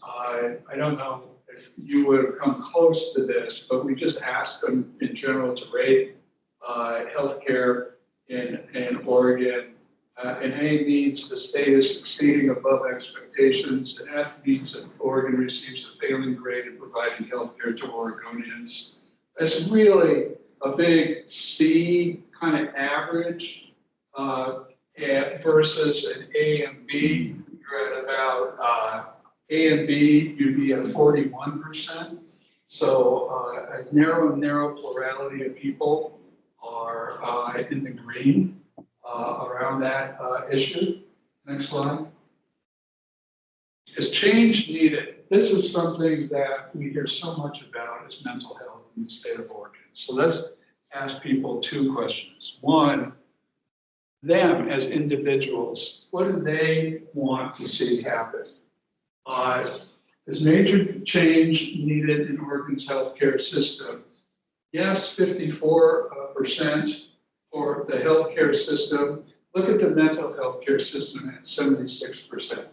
I don't know if you would have come close to this, but we just asked them in general to rate healthcare in Oregon. An A means the state is succeeding above expectations. An F means that Oregon receives a failing grade in providing healthcare to Oregonians. That's really a big C kind of average versus an A and B. You're at about A and B, you'd be at 41%. So a narrow plurality of people are in the green around that issue. Next slide. Is change needed? This is something that we hear so much about is mental health in the state of Oregon. So let's ask people two questions. One, them as individuals, what do they want to see happen? Is major change needed in Oregon's healthcare system? Yes, 54% for the healthcare system. Look at the mental health care system at 76%.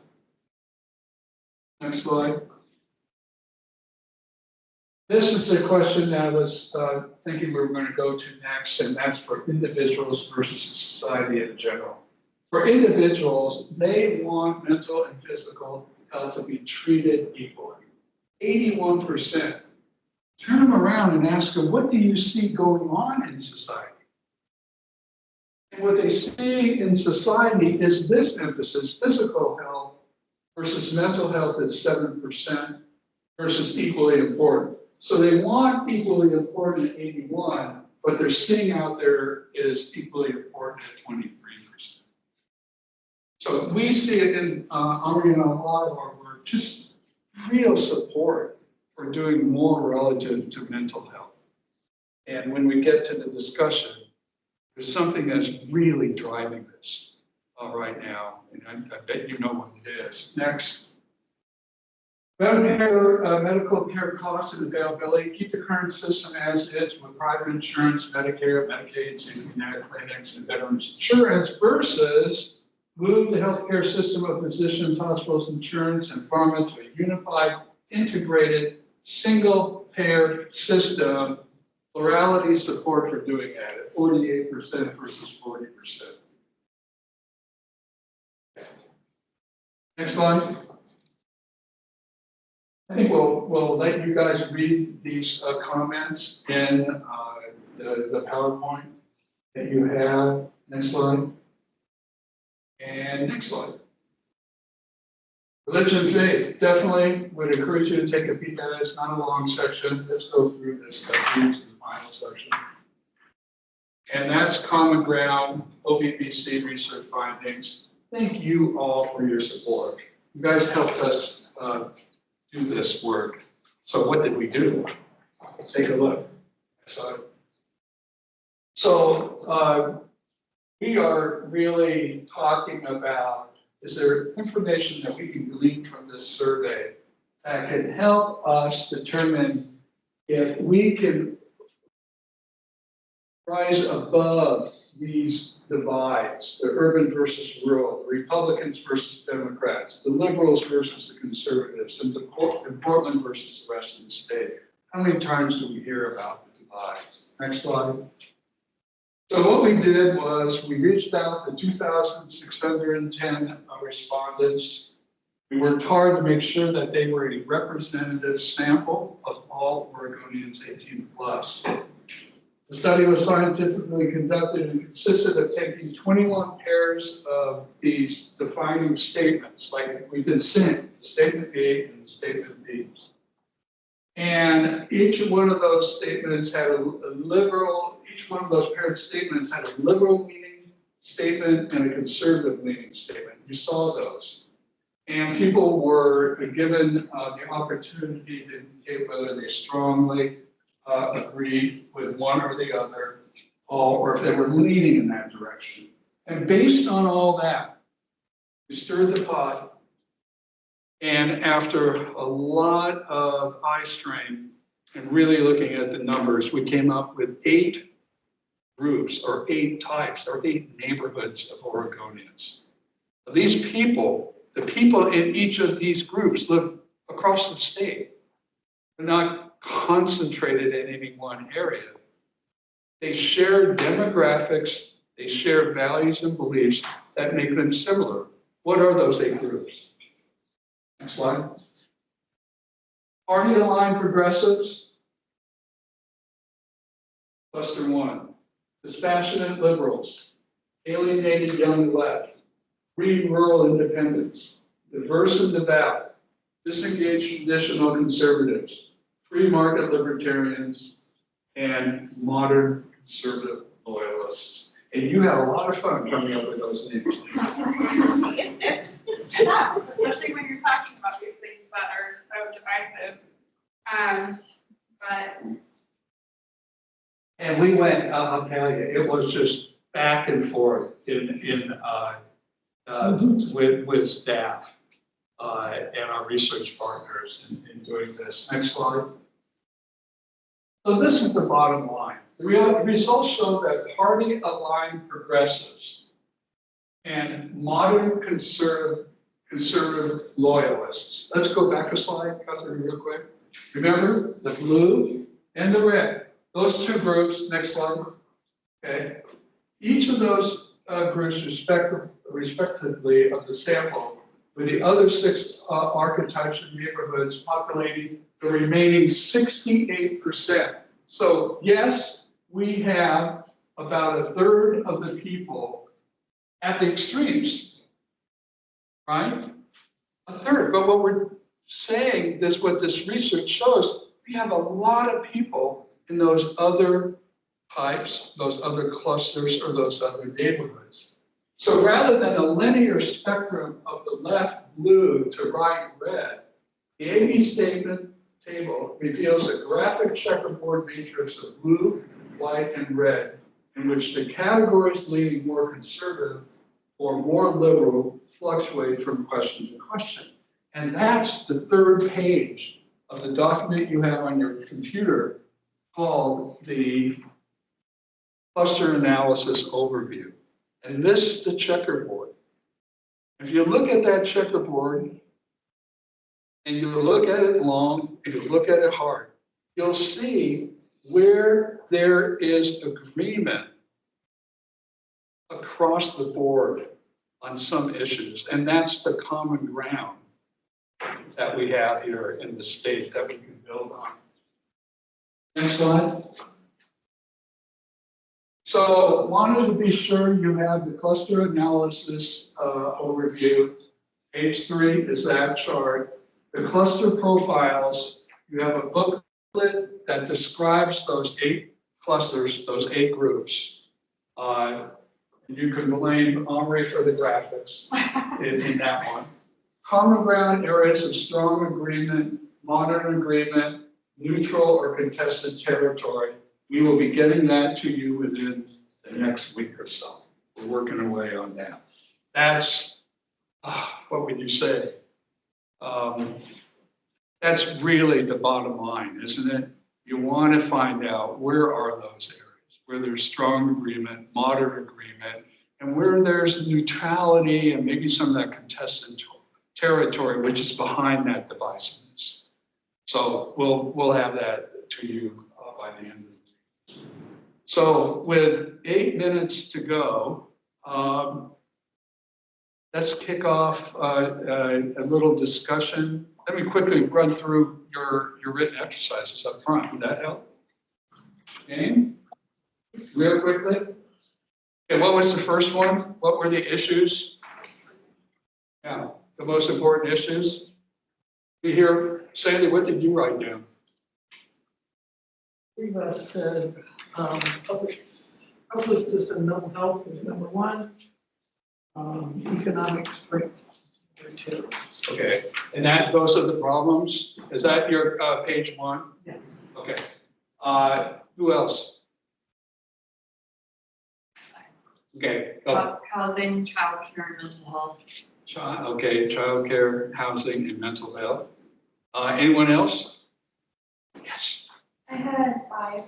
Next slide. This is the question that I was thinking we were going to go to next, and that's for individuals versus society in general. For individuals, they want mental and physical health to be treated equally. 81%. Turn them around and ask them, what do you see going on in society? And what they see in society is this emphasis, physical health versus mental health at 7% versus equally important. So they want equally important at 81, but they're seeing out there is equally important at 23%. So we see it in a lot of our work, just real support for doing more relative to mental health. And when we get to the discussion, there's something that's really driving this right now, and I bet you know what it is. Next. Medical care costs and availability. Keep the current system as is with private insurance, Medicare, Medicaid, senior clinics, and veterans insurance versus move the healthcare system of physicians, hospitals, insurance, and pharma to a unified, integrated, single-payer system. Plurality support for doing that at 48% versus 40%. Next slide. I think we'll let you guys read these comments in the PowerPoint that you have. Next slide. And next slide. Religion and faith, definitely would encourage you to take a peek at it. It's not a long section. Let's go through this stuff into the final section. And that's Common Ground, OVBC research findings. Thank you all for your support. You guys helped us do this work. So what did we do? Let's take a look. So we are really talking about, is there information that we can glean from this survey that can help us determine if we can rise above these divides, the urban versus rural, the Republicans versus Democrats, the liberals versus the conservatives, and Portland versus the rest of the state? How many times do we hear about the divides? Next slide. So what we did was we reached out to 2,610 respondents. We worked hard to make sure that they were a representative sample of all Oregonians 18 plus. The study was scientifically conducted and consisted of taking 21 pairs of these defining statements, like we've been saying, statement A and statement B. And each one of those statements had each one of those paired statements had a liberal meaning statement and a conservative meaning statement. You saw those. And people were given the opportunity to indicate whether they strongly agreed with one or the other, or if they were leaning in that direction. And based on all that, we stirred the pot, And after a lot of eye strain and really looking at the numbers, we came up with 8 groups or 8 types or 8 neighborhoods of Oregonians. These people, the people in each of these groups live across the state. They're not concentrated in any one area. They share demographics, they share values and beliefs that make them similar. What are those 8 groups? Next slide. Party-aligned progressives. Cluster 1. Dispassionate liberals. Alienated young left. Free rural independents. Diverse and devout. Disengaged traditional conservatives. Free market libertarians. And modern conservative loyalists. And you had a lot of fun coming up with those names. Yeah, especially when you're talking about these things that are so divisive. And we went, I'll tell you, it was just back and forth with staff and our research partners in doing this. Next slide. So this is the bottom line. The results show that party-aligned progressives and modern conservative loyalists. Let's go back a slide, Catherine, real quick. Remember the blue and the red. Those 2 groups, next slide. Okay. Each of those groups respectively of the sample with the other 6 archetypes and neighborhoods populating the remaining 68%. So yes, we have about 1/3 of the people at the extremes, right? 1/3. But what we're saying, what this research shows, we have a lot of people in those other types, those other clusters, or those other neighborhoods. So rather than a linear spectrum of the left blue to right red, the AB statement table reveals a graphic checkerboard matrix of blue, white, and red, in which the categories leaning more conservative or more liberal fluctuate from question to question. And that's the 3rd page of the document you have on your computer called the Cluster Analysis Overview. And this is the checkerboard. If you look at that checkerboard, and you look at it long, and you look at it hard, you'll see where there is agreement across the board on some issues. And that's the common ground that we have here in the state that we can build on. Next slide. So wanted to be sure you have the cluster analysis overview. Page 3 is that chart. The cluster profiles, you have a booklet that describes those 8 clusters, those 8 groups. You can blame Omri for the graphics in that one. Common ground areas of strong agreement, modern agreement, neutral or contested territory. We will be getting that to you within the next week or so. We're working away on that. That's, what would you say? That's really the bottom line, isn't it? You want to find out where are those areas, where there's strong agreement, moderate agreement, and where there's neutrality and maybe some of that contested territory, which is behind that divisiveness. So we'll have that to you by the end of the week. So with 8 minutes to go, let's kick off a little discussion. Let me quickly run through your written exercises up front. Would that help? Okay. Real quickly. Okay, what was the first one? What were the issues? Yeah, the most important issues. We hear, Sandy, what did you write down? We said hopelessness and mental health is number 1. Economic strength is number 2. Okay, and those are the problems. Is that your page 1? Yes. Okay. Who else? Okay. Go. Housing, childcare, and mental health. Okay, childcare, housing, and mental health. Anyone else? Yes. I had 5,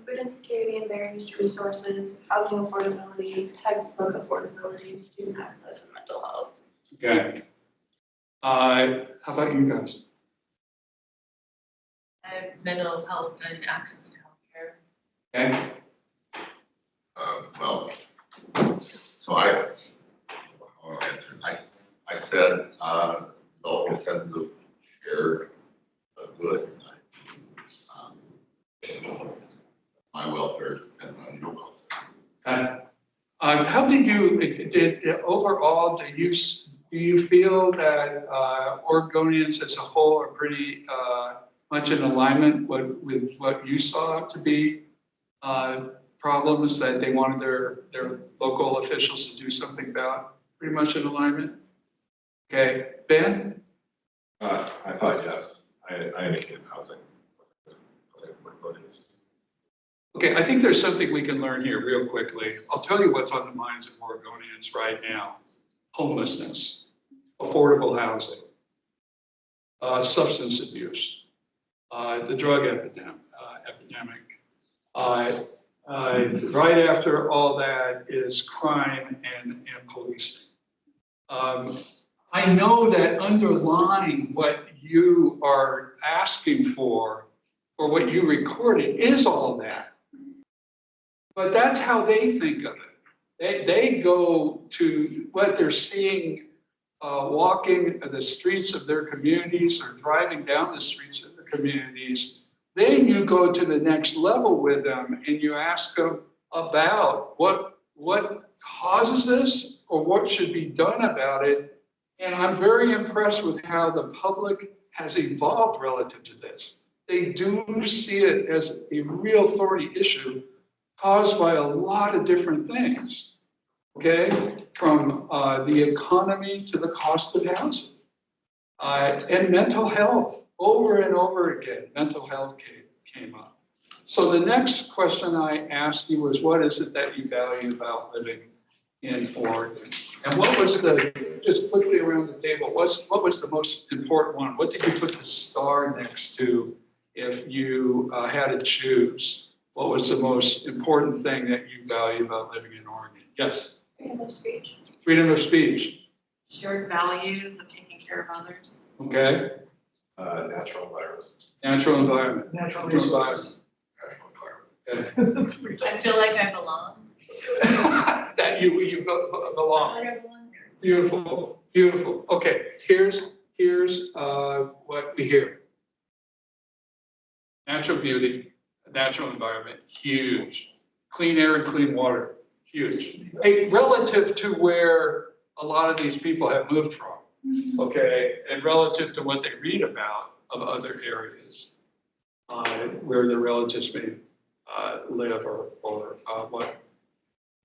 food insecurity and barriers to resources, housing affordability, textbook affordability, student access, and mental health. Okay. How about you guys? I have mental health and access to healthcare. Okay. Well, so I'll answer. I said, developing a sense of shared good. My welfare and your welfare. How did overall, do you feel that Oregonians as a whole are pretty much in alignment with what you saw to be problems that they wanted their local officials to do something about? Pretty much in alignment? Okay, Ben? I thought yes. I indicated housing. Okay, I think there's something we can learn here real quickly. I'll tell you what's on the minds of Oregonians right now. Homelessness, affordable housing, substance abuse, the drug epidemic. Right after all that is crime and policing. I know that underlying what you are asking for, or what you recorded, is all that. But that's how they think of it. They go to what they're seeing walking the streets of their communities or driving down the streets of their communities. Then you go to the next level with them and you ask them about what causes this or what should be done about it. And I'm very impressed with how the public has evolved relative to this. They do see it as a real thorny issue caused by a lot of different things, okay? From the economy to the cost of housing. And mental health, over and over again, mental health came up. So the next question I asked you was, what is it that you value about living in Oregon? And what was just quickly around the table, what was the most important one? What did you put the star next to if you had to choose? What was the most important thing that you value about living in Oregon? Yes? Freedom of speech. Freedom of speech. Shared values of taking care of others. Okay. Natural environment. Natural environment. Natural resources. Okay. I feel like I belong. That you belong. I belong here. Beautiful, beautiful. Okay, here's what we hear. Natural beauty, natural environment, huge. Clean air and clean water, huge. Hey, relative to where a lot of these people have moved from, okay, and relative to what they read about of other areas where their relatives may live or what.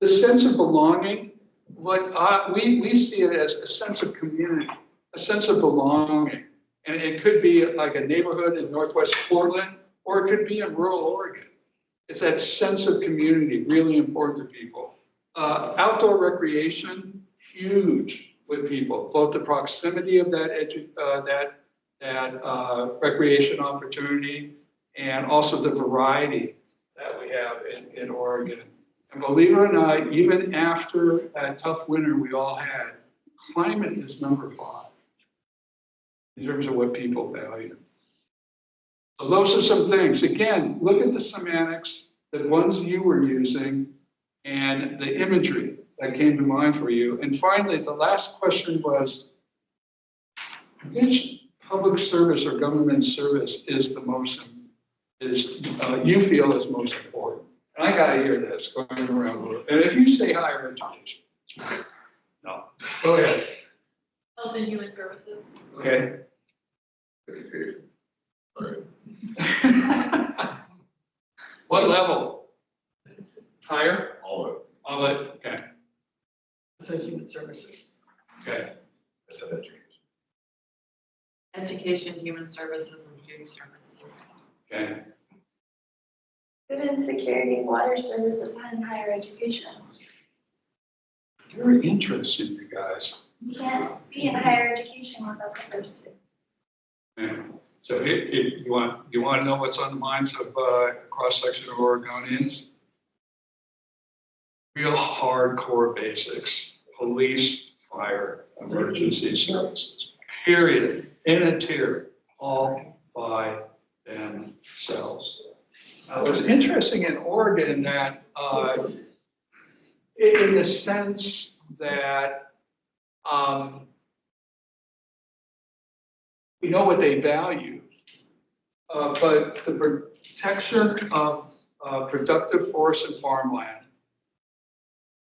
The sense of belonging, we see it as a sense of community, a sense of belonging. And it could be like a neighborhood in Northwest Portland, or it could be in rural Oregon. It's that sense of community, really important to people. Outdoor recreation, huge with people, both the proximity of that recreation opportunity and also the variety that we have in Oregon. And believe it or not, even after that tough winter we all had, climate is number 5 in terms of what people value. So those are some things. Again, look at the semantics, the ones you were using, and the imagery that came to mind for you. And finally, the last question was, which public service or government service is the most, you feel is most important? And I gotta hear this going around the room. And if you say higher education, no, go ahead. Health and Human Services. Okay. Education. All right. What level? Higher? All of it. All it, okay, So human services. okay. I said education. Education, human services, and food services. Okay. Food insecurity, water services, and higher education. Very interesting, you guys. You can't be in higher education without the first two. Yeah. So you want to know what's on the minds of cross-section of Oregonians? Real hardcore basics, police, fire, emergency services, period, in a tier, all by themselves. What's interesting in Oregon that in the sense that we know what they value, but the protection of productive forest and farmland.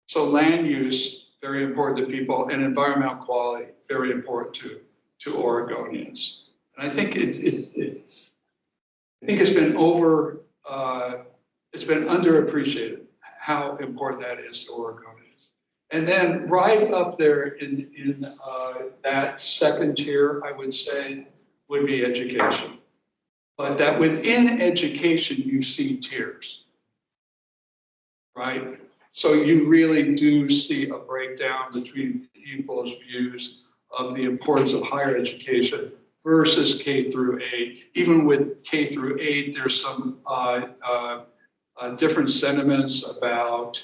So land use, very important to people, and environmental quality, very important to Oregonians. And I think it's been it's been underappreciated how important that is to Oregonians. And then right up there in that second tier, I would say, would be education. But that within education, you see tiers, right? So you really do see a breakdown between people's views of the importance of higher education versus K through 8. Even with K through 8, there's some different sentiments about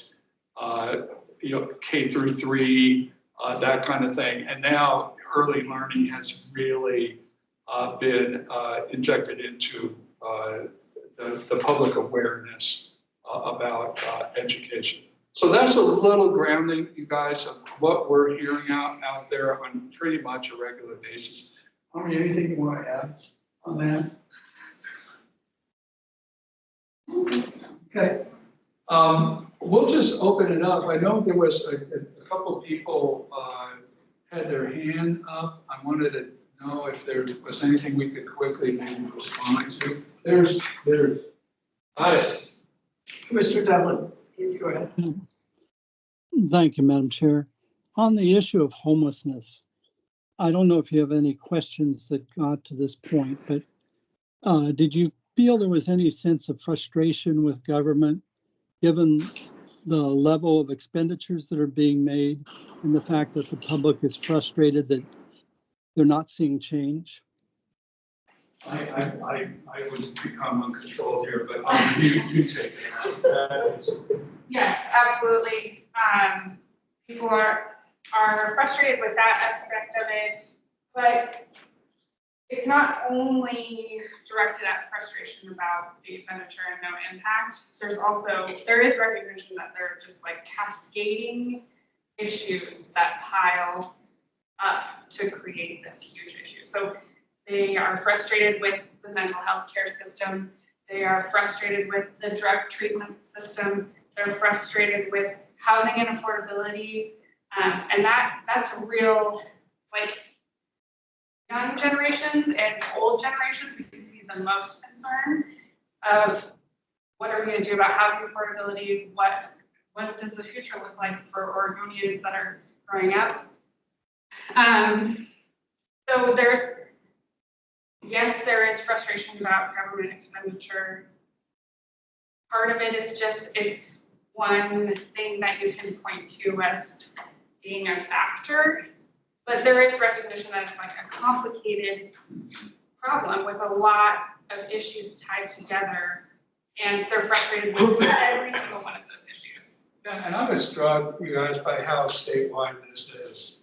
K through 3, that kind of thing. And now early learning has really been injected into the public awareness about education. So that's a little grounding, you guys, of what we're hearing out there on pretty much a regular basis. Harmony, anything you want to add on that? Okay. We'll just open it up. I know there was a couple people had their hand up. I wanted to know if there was anything we could quickly maybe respond to. There's, got it. Mr. Devlin, please go ahead. Thank you, Madam Chair. On the issue of homelessness, I don't know if you have any questions that got to this point, but did you feel there was any sense of frustration with government given the level of expenditures that are being made and the fact that the public is frustrated that they're not seeing change? I would become uncontrolled here, but you take it. Yes, absolutely. People are frustrated with that aspect of it, but it's not only directed at frustration about the expenditure and no impact. There is recognition that there are just like cascading issues that pile up to create this huge issue. So they are frustrated with the mental health care system. They are frustrated with the drug treatment system. They're frustrated with housing and affordability. And that's a real, like, young generations and old generations, we see the most concern of what are we going to do about housing affordability? What does the future look like for Oregonians that are growing up? So yes, there is frustration about government expenditure. Part of it is just, it's one thing that you can point to as being a factor, but there is recognition that it's like a complicated problem with a lot of issues tied together, and they're frustrated with every single one of those issues. Yeah, and I was struck, you guys, by how statewide this is.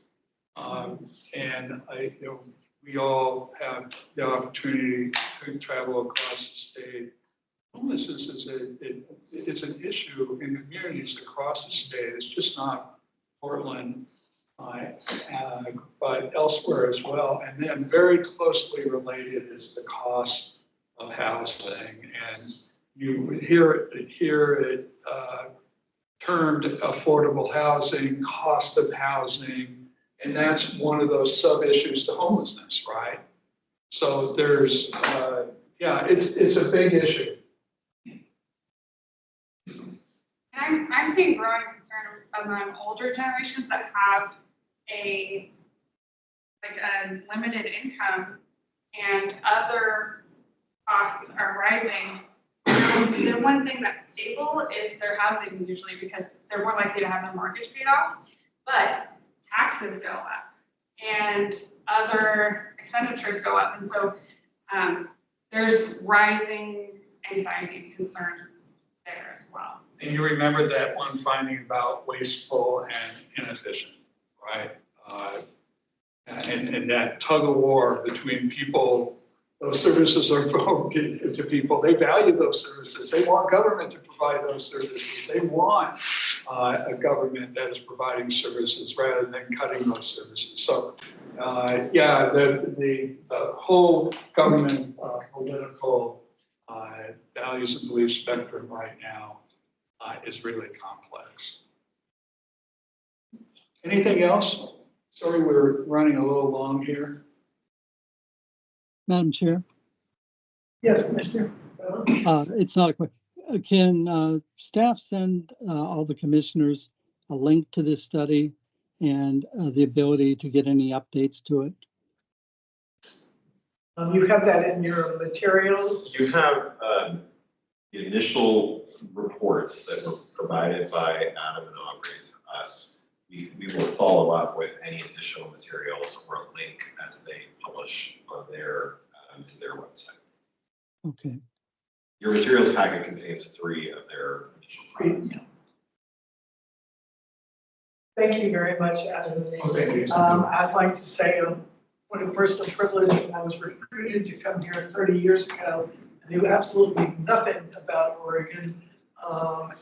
And we all have the opportunity to travel across the state. Homelessness it's an issue in communities across the state. It's just not Portland, but elsewhere as well. And then very closely related is the cost of housing. And you hear it termed affordable housing, cost of housing, and that's one of those sub-issues to homelessness, right? So there's, it's a big issue. And I'm seeing growing concern among older generations that have a limited income and other costs are rising. The one thing that's stable is their housing usually, because they're more likely to have their mortgage paid off, but taxes go up. and other expenditures go up. And so there's rising anxiety and concern there as well. And you remember that one finding about wasteful and inefficient, right? And that tug of war between people, those services are broken to people. They value those services. They want government to provide those services. They want a government that is providing services rather than cutting those services. So, yeah, the whole government political values and belief spectrum right now is really complex. Anything else? Sorry, we're running a little long here. Madam Chair, Yes, Commissioner. it's not a quick. Can staff send all the commissioners a link to this study and the ability to get any updates to it? You have that in your materials. You have the initial reports that were provided by Adam and Aubrey to us. We will follow up with any additional materials or a link as they publish on their to their website. Okay. Your materials packet contains 3 of their initial products. Thank you very much, Adam. Oh, thank you. I'd like to say what a personal privilege when I was recruited to come here 30 years ago. I knew absolutely nothing about Oregon.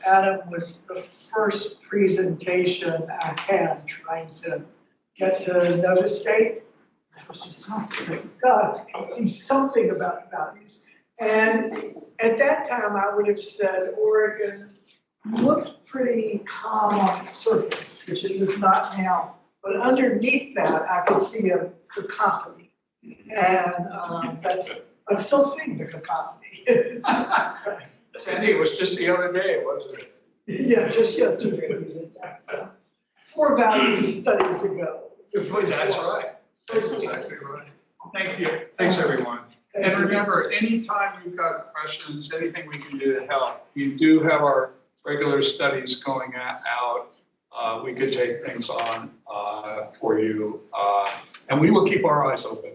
Adam was the first presentation I had trying to get to know the state. I was just, oh my God, I can see something about values. And at that time, I would have said Oregon looked pretty calm on the surface, which it is not now. But underneath that, I could see a cacophony. And I'm still seeing the cacophony. Sandy, it was just the other day, wasn't it? Yeah, just yesterday we did that. So 4 values studies ago. That's right. That's exactly right. Thank you. Thanks, everyone. And remember, anytime you've got questions, anything we can do to help, we do have our regular studies going out. We could take things on for you. And we will keep our eyes open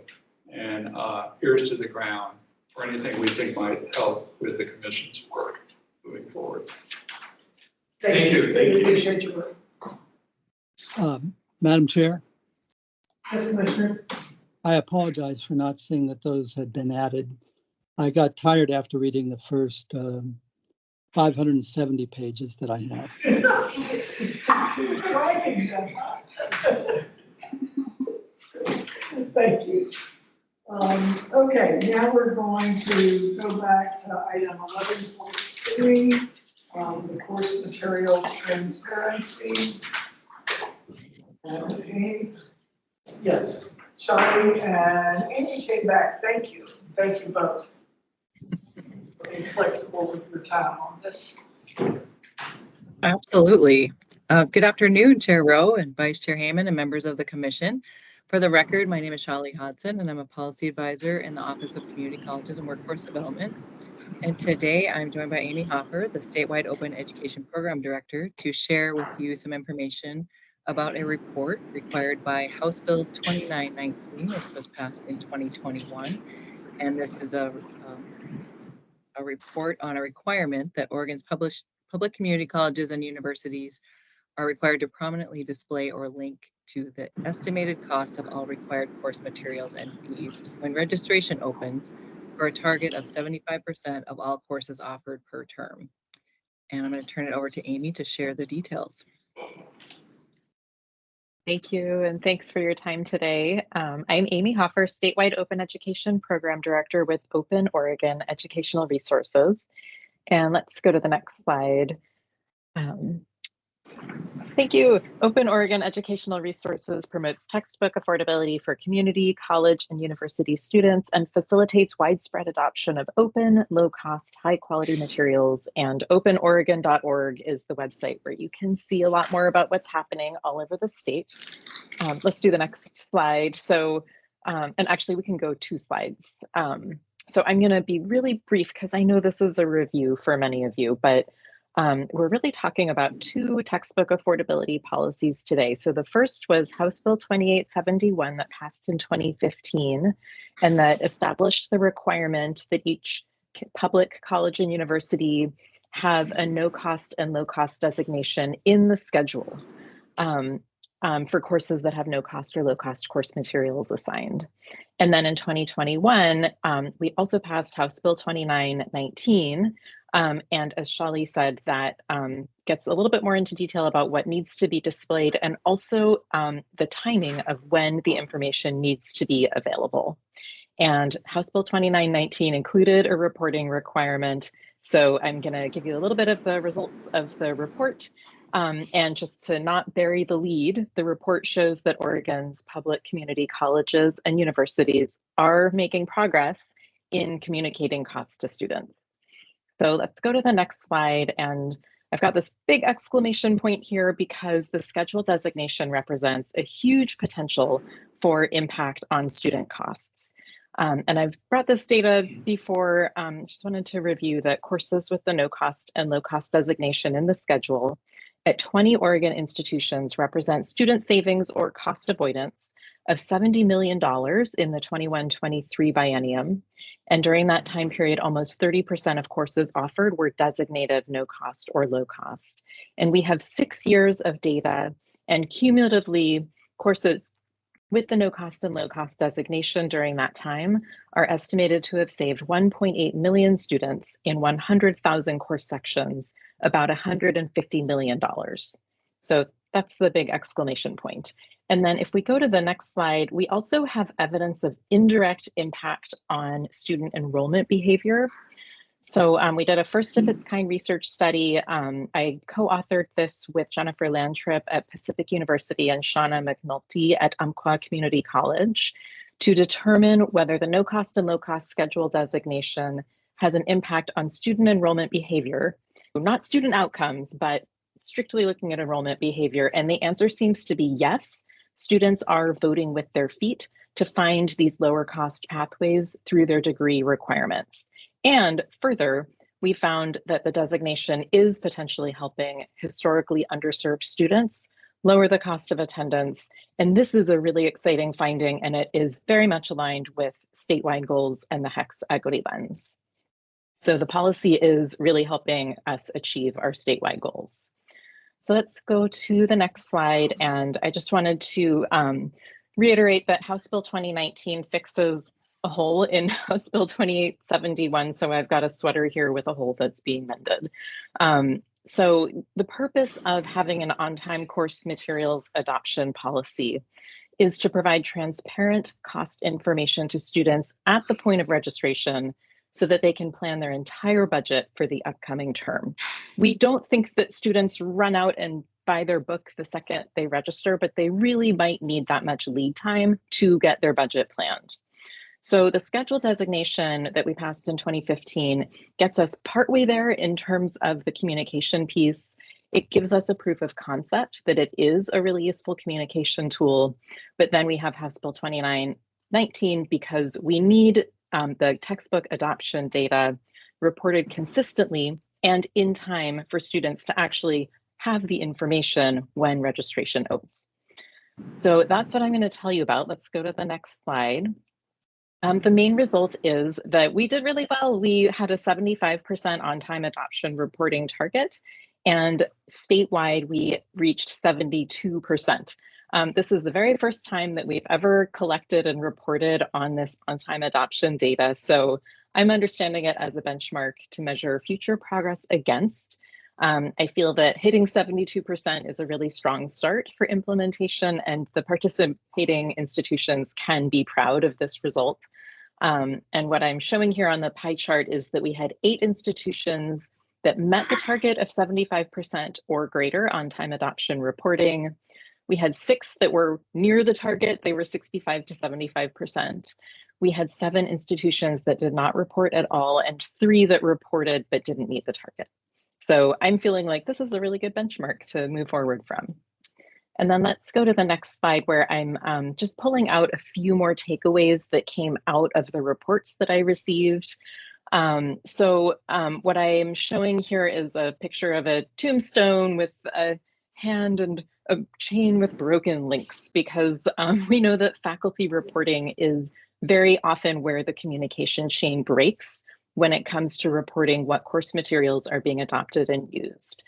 and ears to the ground for anything we think might help with the commission's work moving forward. Thank you. Thank you. Appreciate your work. Madam Chair, Yes, Commissioner. I apologize for not seeing that those had been added. I got tired after reading the first 570 pages that I had. Thank you. Okay, now we're going to go back to item 11.3, the course materials transparency. And Amy, yes, Shari and Amy came back. Thank you. Thank you both for being flexible with your time on this. Absolutely. Good afternoon, Chair Rowe and Vice Chair Heyman and members of the Commission. For the record, my name is Shali Hodson and I'm a policy advisor in the Office of Community Colleges and Workforce Development. And today I'm joined by Amy Hoffer, the Statewide Open Education Program Director, to share with you some information about a report required by House Bill 2919, which was passed in 2021. And this is a report on a requirement that Oregon's public community colleges and universities are required to prominently display or link to the estimated cost of all required course materials and fees when registration opens for a target of 75% of all courses offered per term. And I'm going to turn it over to Amy to share the details. Thank you, and thanks for your time today. I'm Amy Hoffer, Statewide Open Education Program Director with Open Oregon Educational Resources. And let's go to the next slide. Thank you. Open Oregon Educational Resources promotes textbook affordability for community, college, and university students and facilitates widespread adoption of open, low-cost, high-quality materials. And openoregon.org is the website where you can see a lot more about what's happening all over the state. Let's do the next slide. So, and actually we can go 2 slides. So I'm going to be really brief because I know this is a review for many of you, but We're really talking about two textbook affordability policies today. So the first was House Bill 2871 that passed in 2015 and that established the requirement that each public college and university have a no-cost and low-cost designation in the schedule for courses that have no cost or low-cost course materials assigned. And then in 2021, we also passed House Bill 2919. And as Shali said, that gets a little bit more into detail about what needs to be displayed and also the timing of when the information needs to be available. And House Bill 2919 included a reporting requirement. So I'm going to give you a little bit of the results of the report. And just to not bury the lead, the report shows that Oregon's public community colleges and universities are making progress in communicating costs to students. So let's go to the next slide. And I've got this big exclamation point here because the schedule designation represents a huge potential for impact on student costs. And I've brought this data before, just wanted to review that courses with the no cost and low cost designation in the schedule at 20 Oregon institutions represent student savings or cost avoidance of $70 million in the 21-23 biennium. And during that time period, almost 30% of courses offered were designated no cost or low cost. And we have 6 years of data, and cumulatively courses with the no cost and low cost designation during that time are estimated to have saved 1.8 million students in 100,000 course sections, about $150 million. So that's the big exclamation point. And then if we go to the next slide, we also have evidence of indirect impact on student enrollment behavior. So we did a first of its kind research study. I co-authored this with Jennifer Landtrip at Pacific University and Shauna McNulty at Umpqua Community College to determine whether the no cost and low cost schedule designation has an impact on student enrollment behavior, not student outcomes, but strictly looking at enrollment behavior. And the answer seems to be yes. Students are voting with their feet to find these lower cost pathways through their degree requirements. And further, we found that the designation is potentially helping historically underserved students lower the cost of attendance. And this is a really exciting finding, and it is very much aligned with statewide goals and the HECC equity lens. So the policy is really helping us achieve our statewide goals. So let's go to the next slide. And I just wanted to reiterate that House Bill 2019 fixes a hole in House Bill 2871. So I've got a sweater here with a hole that's being mended. So the purpose of having an on-time course materials adoption policy is to provide transparent cost information to students at the point of registration so that they can plan their entire budget for the upcoming term. We don't think that students run out and buy their book the second they register, but they really might need that much lead time to get their budget planned. So the schedule designation that we passed in 2015 gets us partway there in terms of the communication piece. It gives us a proof of concept that it is a really useful communication tool, but then we have House Bill 2919 because we need the textbook adoption data reported consistently and in time for students to actually have the information when registration opens. So that's what I'm going to tell you about. Let's go to the next slide. The main result is that we did really well. We had a 75% on-time adoption reporting target, and statewide we reached 72%. This is the very first time that we've ever collected and reported on this on-time adoption data. So I'm understanding it as a benchmark to measure future progress against. I feel that hitting 72% is a really strong start for implementation, and the participating institutions can be proud of this result. And what I'm showing here on the pie chart is that we had 8 institutions that met the target of 75% or greater on-time adoption reporting. We had 6 that were near the target. They were 65 to 75%. We had 7 institutions that did not report at all and 3 that reported but didn't meet the target. So I'm feeling like this is a really good benchmark to move forward from. And then let's go to the next slide where I'm just pulling out a few more takeaways that came out of the reports that I received. What I'm showing here is a picture of a tombstone with a hand and a chain with broken links, because we know that faculty reporting is very often where the communication chain breaks when it comes to reporting what course materials are being adopted and used.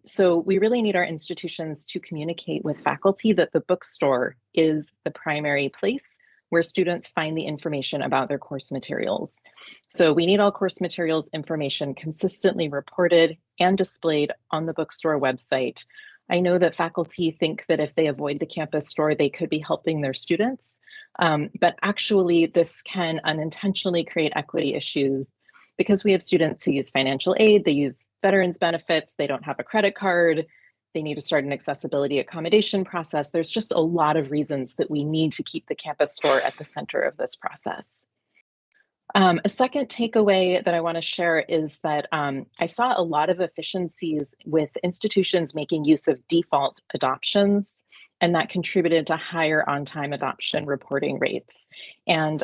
So we really need our institutions to communicate with faculty that the bookstore is the primary place where students find the information about their course materials. So we need all course materials information consistently reported and displayed on the bookstore website. I know that faculty think that if they avoid the campus store, they could be helping their students, but actually this can unintentionally create equity issues because we have students who use financial aid, they use veterans benefits, they don't have a credit card, they need to start an accessibility accommodation process. There's just a lot of reasons that we need to keep the campus store at the center of this process. A second takeaway that I want to share is that I saw a lot of efficiencies with institutions making use of default adoptions, and that contributed to higher on-time adoption reporting rates. And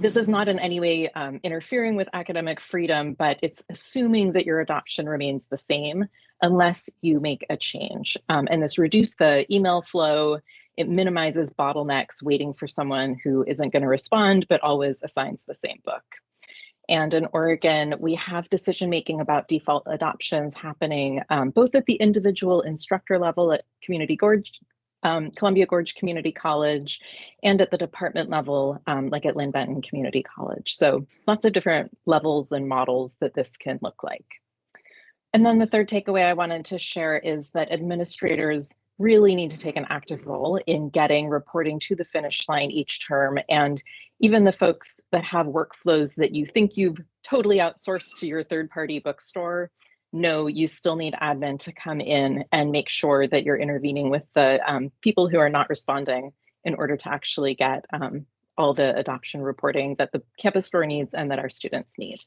this is not in any way interfering with academic freedom, but it's assuming that your adoption remains the same unless you make a change. And this reduces the email flow. It minimizes bottlenecks waiting for someone who isn't going to respond, but always assigns the same book. And in Oregon, we have decision-making about default adoptions happening both at the individual instructor level at Columbia Gorge Community College, and at the department level, like at Lynn Benton Community College. So lots of different levels and models that this can look like. And then the third takeaway I wanted to share is that administrators really need to take an active role in getting reporting to the finish line each term. And even the folks that have workflows that you think you've totally outsourced to your third-party bookstore, no, you still need admin to come in and make sure that you're intervening with the people who are not responding in order to actually get all the adoption reporting that the campus store needs and that our students need.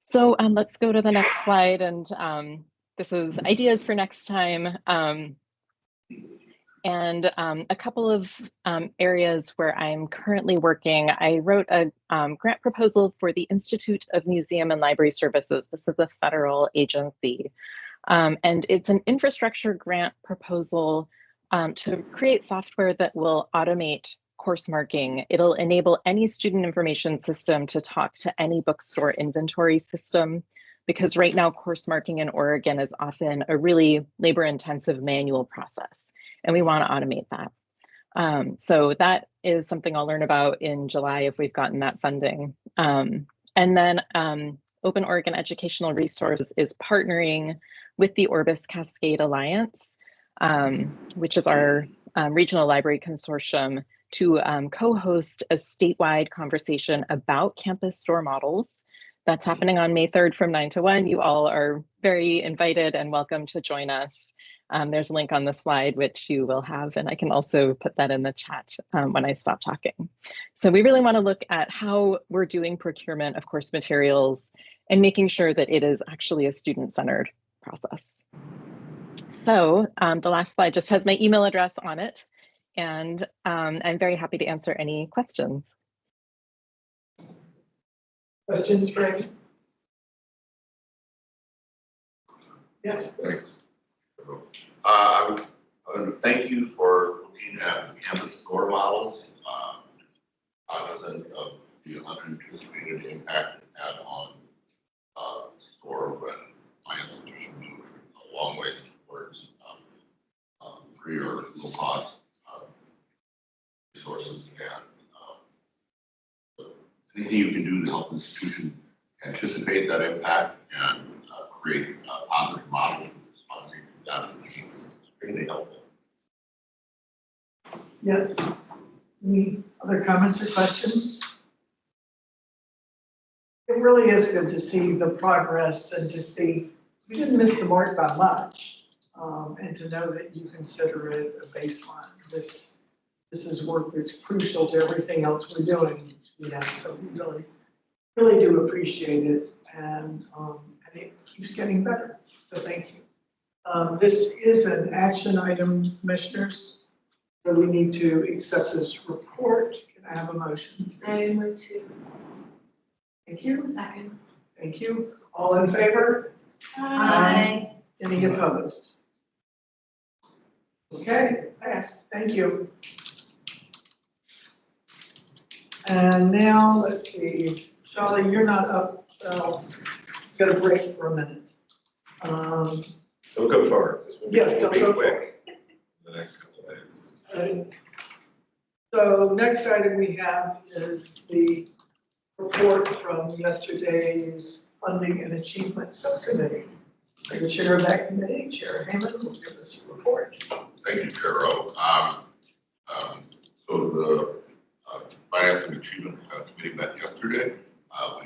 So let's go to the next slide. And this is ideas for next time. A couple of areas where I'm currently working. I wrote a grant proposal for the Institute of Museum and Library Services. This is a federal agency. And it's an infrastructure grant proposal to create software that will automate course marking. It'll enable any student information system to talk to any bookstore inventory system, because right now course marking in Oregon is often a really labor-intensive manual process, and we want to automate that. So that is something I'll learn about in July if we've gotten that funding. And then Open Oregon Educational Resources is partnering with the Orbis Cascade Alliance, which is our regional library consortium, to co-host a statewide conversation about campus store models. That's happening on May 3rd from 9 to 1. You all are very invited and welcome to join us. There's a link on the slide, which you will have, and I can also put that in the chat when I stop talking. So we really want to look at how we're doing procurement of course materials and making sure that it is actually a student-centered process. So the last slide just has my email address on it, and I'm very happy to answer any questions. Questions, Frank? Yes. Thanks. I want to thank you for looking at the campus store models, cognizant of the unanticipated impact it had on the store when my institution moved a long ways towards free or low cost resources, and anything you can do to help the institution anticipate that impact and create positive models responding to that is extremely helpful. Yes. Any other comments or questions? It really is good to see the progress and to see we didn't miss the mark by much, and to know that you consider it a baseline. This is work that's crucial to everything else we're doing. So we really do appreciate it, and it keeps getting better. So thank you. This is an action item, commissioners. So we need to accept this report. Can I have a motion, please? I move to. Thank you. Second. Thank you. All in favor? Aye. Any opposed? Okay, passed. Thank you. And now, let's see, Charlie, you're not up, well, got a break for a minute. Don't go far. This will Yes, don't be go quick. The next couple of items. So next item we have is the report from yesterday's Funding and Achievement Subcommittee. The chair of that committee, Chair Hammond, will give us a report. Thank you, Chair Rowe. So the Finance and Achievement Committee met yesterday.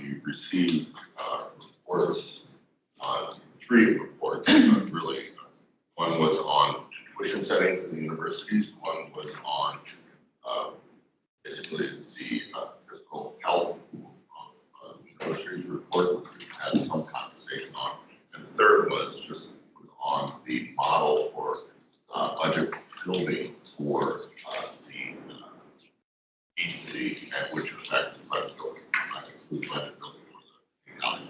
We received reports on 3 reports, really. One was on tuition settings in the universities. One was on basically the fiscal health of universities report, which we had some conversation on. And the third was just on the model for budget building for the agency, and which affects budget building, includes budget building for the college.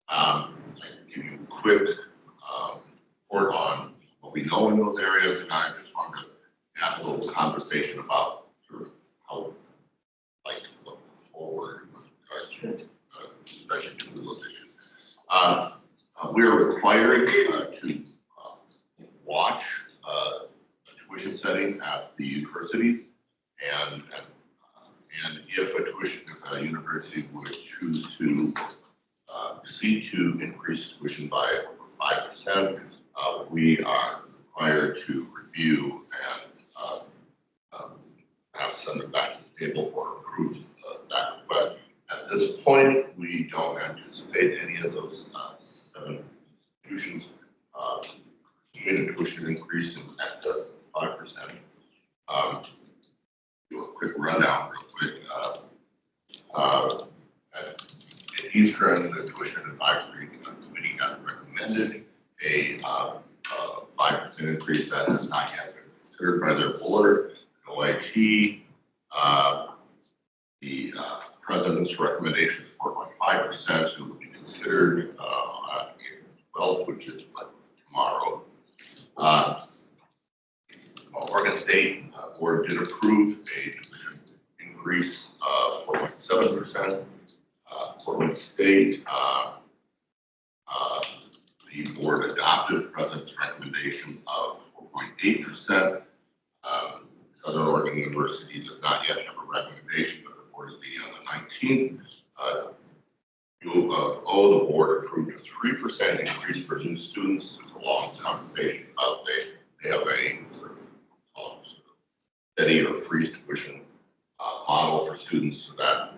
I can give you a quick report on what we know in those areas, and I just wanted to have a little conversation about sort of how like to look forward with regards to especially to those issues. We're required to watch tuition setting at the universities, and if a university would choose to seek to increase tuition by over 5%, we are required to review and have send it back to the table for approval that request. At this point, we don't anticipate any of those 7 institutions getting a tuition increase in excess of 5%. Do a quick rundown real quick. At Eastern, the Tuition Advisory Committee has recommended a 5% increase that has not yet been considered by their board. OIT, the president's recommendation is 4.5%, so it will be considered on April 12th, which is tomorrow. Oregon State board did approve a tuition increase of 4.7%. Portland State, the board adopted the president's recommendation of 4.8%. Southern Oregon University does not yet have a recommendation, but the board is meeting on the 19th. U of O, the board approved a 3% increase for new students. There's a long conversation about they have a sort of steady or freeze tuition model for students, so that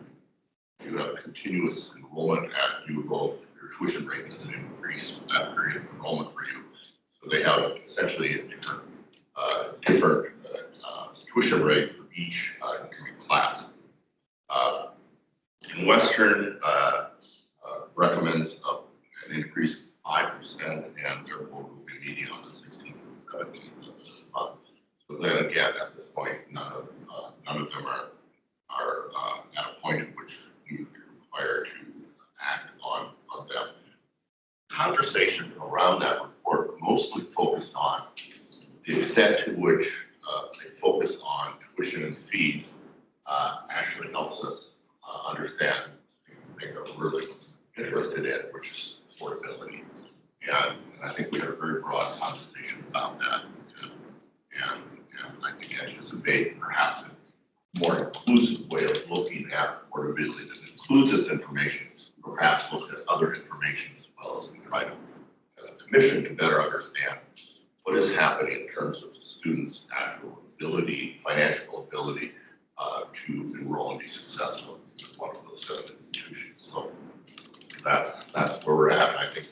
you have continuous enrollment at U of O. Your tuition rate doesn't increase for that period of enrollment for you. So they have essentially a different tuition rate for each class. In Western, recommends an increase of 5%, and their board will be meeting on the 16th and 17th of this month. So then again, at this point, none of them are at a point at which we would be required to act on them. Conversation around that report mostly focused on the extent to which they focus on tuition and fees actually helps us understand the thing that we're really interested in, which is affordability. And I think we had a very broad conversation about that. And I think I anticipate perhaps a more inclusive way of looking at affordability that includes this information, perhaps look at other information as well, as we try to, as a commission, to better understand what is happening in terms of the students' actual ability, financial ability to enroll and be successful in one of those 7 institutions. So that's where we're at. I think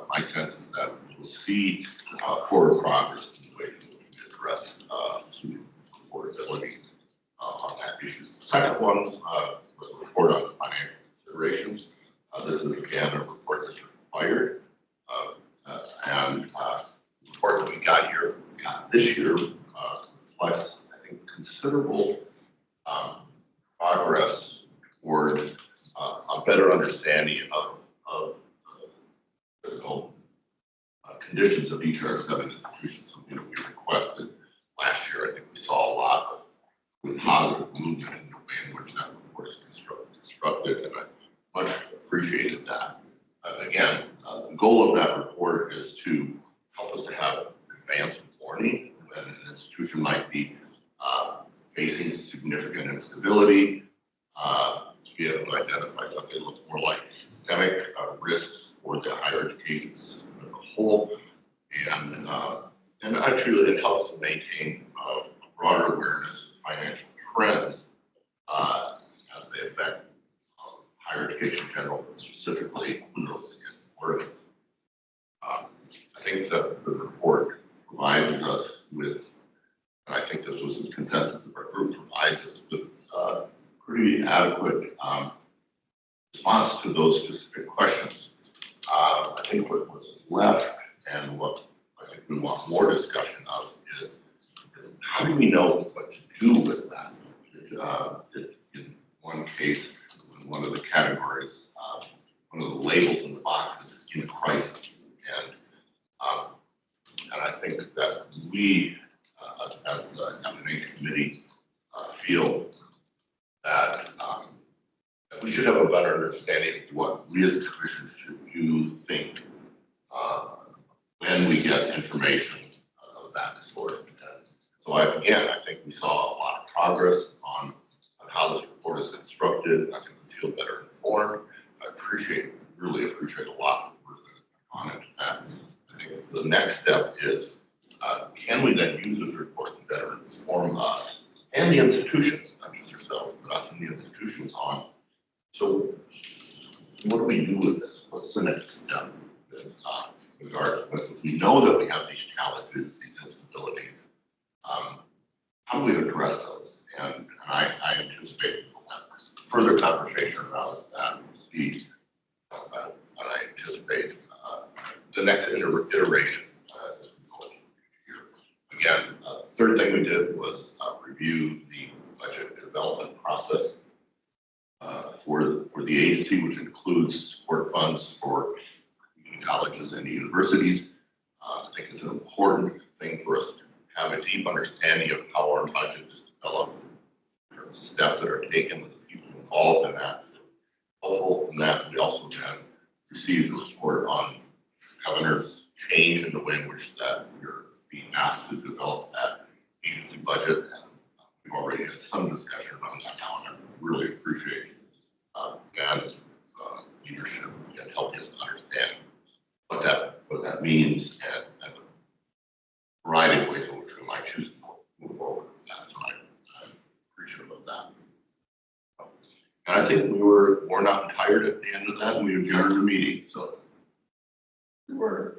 my sense is that we'll see forward progress in the ways in which we address student affordability on that issue. The second one was a report on financial considerations. This is again a report that's required, and the report that we got this year reflects, I think, considerable progress toward better understanding of physical conditions of each of our 7 institutions, something that we requested last year. I think we saw a lot of positive movement in the way in which that report is constructed, and I much appreciated that. Again, the goal of that report is to help us to have advanced warning when an institution might be facing significant instability, to be able to identify something that looks more like systemic risk for the higher education system as a whole, and actually it helps to maintain a broader awareness of financial trends as they affect higher education in general, but specifically those in Oregon. I think that the report provides us with, and I think this was the consensus of our group, provides us with pretty adequate response to those specific questions. I think what was left and what I think we want more discussion of is how do we know what to do with that? In one case, in one of the categories, one of the labels in the box is in crisis. And I think that we, as the F&A committee, feel that we should have a better understanding of what we as a commission should do, think, when we get information of that sort. And so I think we saw a lot of progress on how this report is constructed. I think we feel better informed. I really appreciate a lot of work on it. I think the next step is, can we then use this report to better inform us and the institutions, not just ourselves, but us and the institutions on, so what do we do with this? What's the next step in regards to, if we know that we have these challenges, these instabilities, how do we address those? And I anticipate further conversation around that with Steve, and I anticipate the next iteration as we go into the year. Again, the third thing we did was review the budget development process for the agency, which includes support funds for colleges and universities. I think it's an important thing for us to have a deep understanding of how our budget is developed, the steps that are taken with the people involved in that. It's helpful in that we also then received a report on the governor's change in the way in which that we're being asked to develop that agency budget. And we've already had some discussion around that now, and I really appreciate Dan's leadership in helping us to understand what that means and the variety of ways in which we might choose to move forward with that. So I'm appreciative of that. And I think we're not tired at the end of that. We adjourned the meeting. So We were.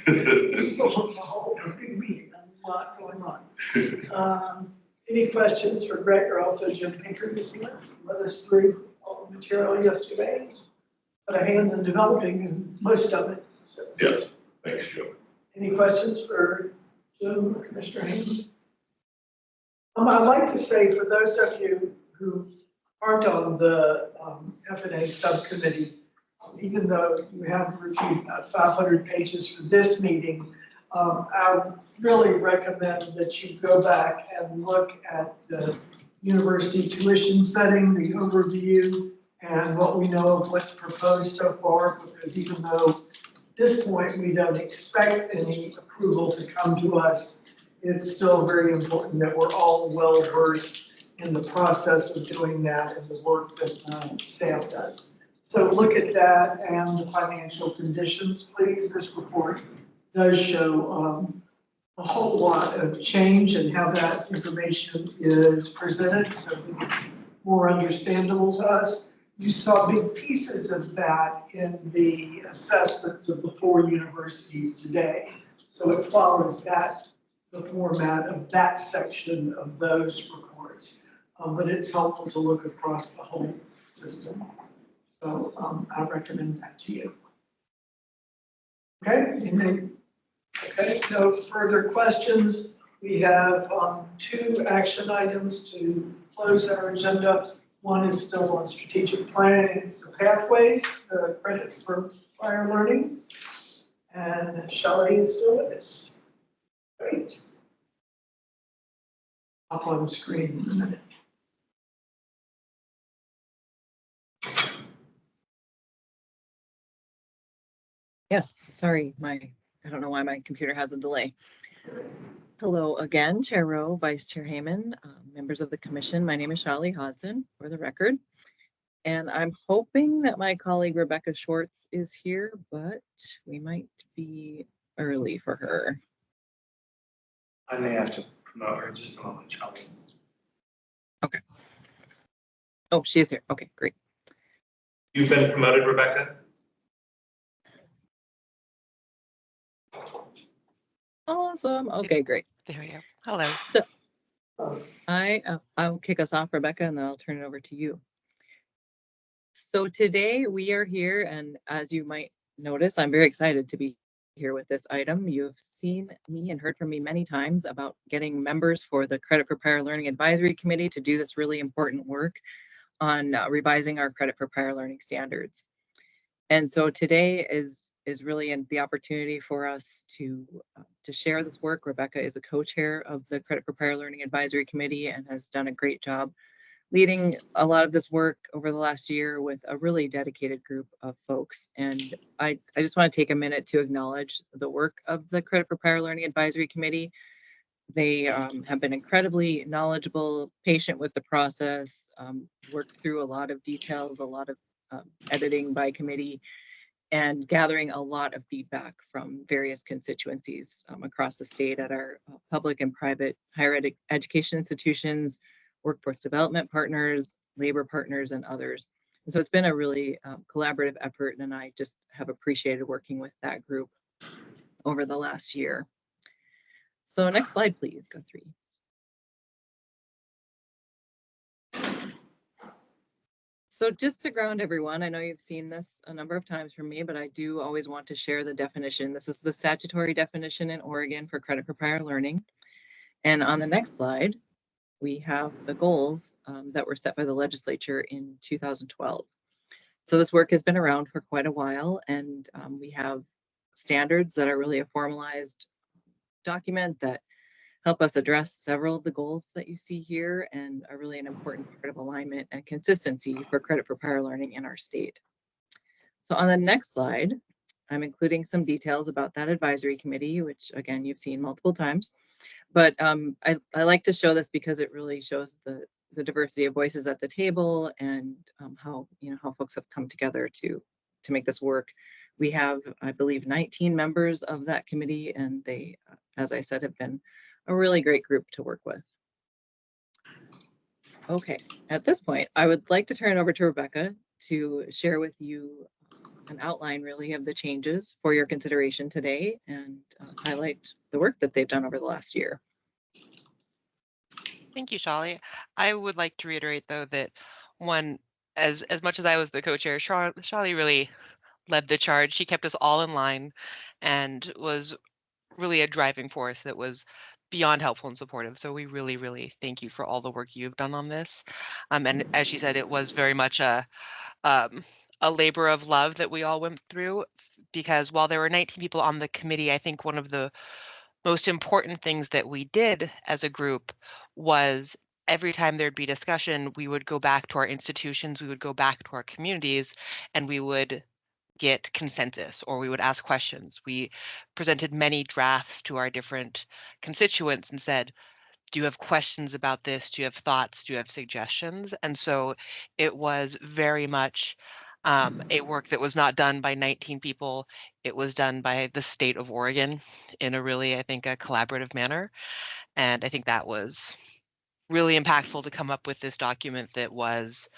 It's a whole big meeting, a lot going on. Any questions for Greg or also Jim Pinker this evening? Let us through all the material yesterday. But our hands in developing and most of it. So. Yes, thanks, Joe. Any questions for Jim or Commissioner Hayden? I'd like to say for those of you who aren't on the F&A subcommittee, even though you have reviewed about 500 pages for this meeting, I really recommend that you go back and look at the university tuition setting, the overview, and what we know of what's proposed so far, because even though at this point we don't expect any approval to come to us, it's still very important that we're all well versed in the process of doing that and the work that staff does. So look at that and the financial conditions, please. This report does show a whole lot of change and how that information is presented, so that it's more understandable to us. You saw big pieces of that in the assessments of the 4 universities today. So it follows that, the format of that section of those reports. But it's helpful to look across the whole system. So I recommend that to you. Okay, okay, no further questions. We have 2 action items to close our agenda. One is still on strategic planning, it's the pathways, the credit for prior learning. And Shelley is still with us. Great. Up on the screen in a minute. Yes, sorry, I don't know why my computer has a delay. Hello again, Chair Rowe, Vice Chair Heyman, members of the commission. My name is Shali Hodson, for the record. And I'm hoping that my colleague Rebecca Schwartz is here, but we might be early for her. I may have to promote her just a moment, Shelley. Okay. Oh, she is here. Okay, great. You've been promoted, Rebecca? Awesome. Okay, great. There we go. Hello. So I'll kick us off, Rebecca, and then I'll turn it over to you. So today we are here, and as you might notice, I'm very excited to be here with this item. You've seen me and heard from me many times about getting members for the Credit for Prior Learning Advisory Committee to do this really important work on revising our credit for prior learning standards. And so today is really the opportunity for us to share this work. Rebecca is a co-chair of the Credit for Prior Learning Advisory Committee and has done a great job leading a lot of this work over the last year with a really dedicated group of folks. And I just want to take a minute to acknowledge the work of the Credit for Prior Learning Advisory Committee. They have been incredibly knowledgeable, patient with the process, worked through a lot of details, a lot of editing by committee, and gathering a lot of feedback from various constituencies across the state at our public and private higher education institutions, workforce development partners, labor partners, and others. And so it's been a really collaborative effort, and I just have appreciated working with that group over the last year. So next slide, please, go 3. So just to ground everyone, I know you've seen this a number of times from me, but I do always want to share the definition. This is the statutory definition in Oregon for credit for prior learning. And on the next slide, we have the goals that were set by the legislature in 2012. So this work has been around for quite a while, and we have standards that are really a formalized document that help us address several of the goals that you see here and are really an important part of alignment and consistency for credit for prior learning in our state. So on the next slide, I'm including some details about that advisory committee, which again, you've seen multiple times. But I like to show this because it really shows the diversity of voices at the table and how folks have come together to make this work. We have, I believe, 19 members of that committee, and they, as I said, have been a really great group to work with. Okay, at this point, I would like to turn it over to Rebecca to share with you an outline really of the changes for your consideration today and highlight the work that they've done over the last year. Thank you, Shali. I would like to reiterate, though, that one, as much as I was the co-chair, Shali really led the charge. She kept us all in line and was really a driving force that was beyond helpful and supportive. So we really, really thank you for all the work you've done on this. And as she said, it was very much a labor of love that we all went through, because while there were 19 people on the committee, I think one of the most important things that we did as a group was every time there'd be discussion, we would go back to our institutions, we would go back to our communities, and we would get consensus, or we would ask questions. We presented many drafts to our different constituents and said, do you have questions about this? Do you have thoughts? Do you have suggestions? And so it was very much a work that was not done by 19 people. It was done by the state of Oregon in a really, I think, a collaborative manner. And I think that was really impactful to come up with this document that was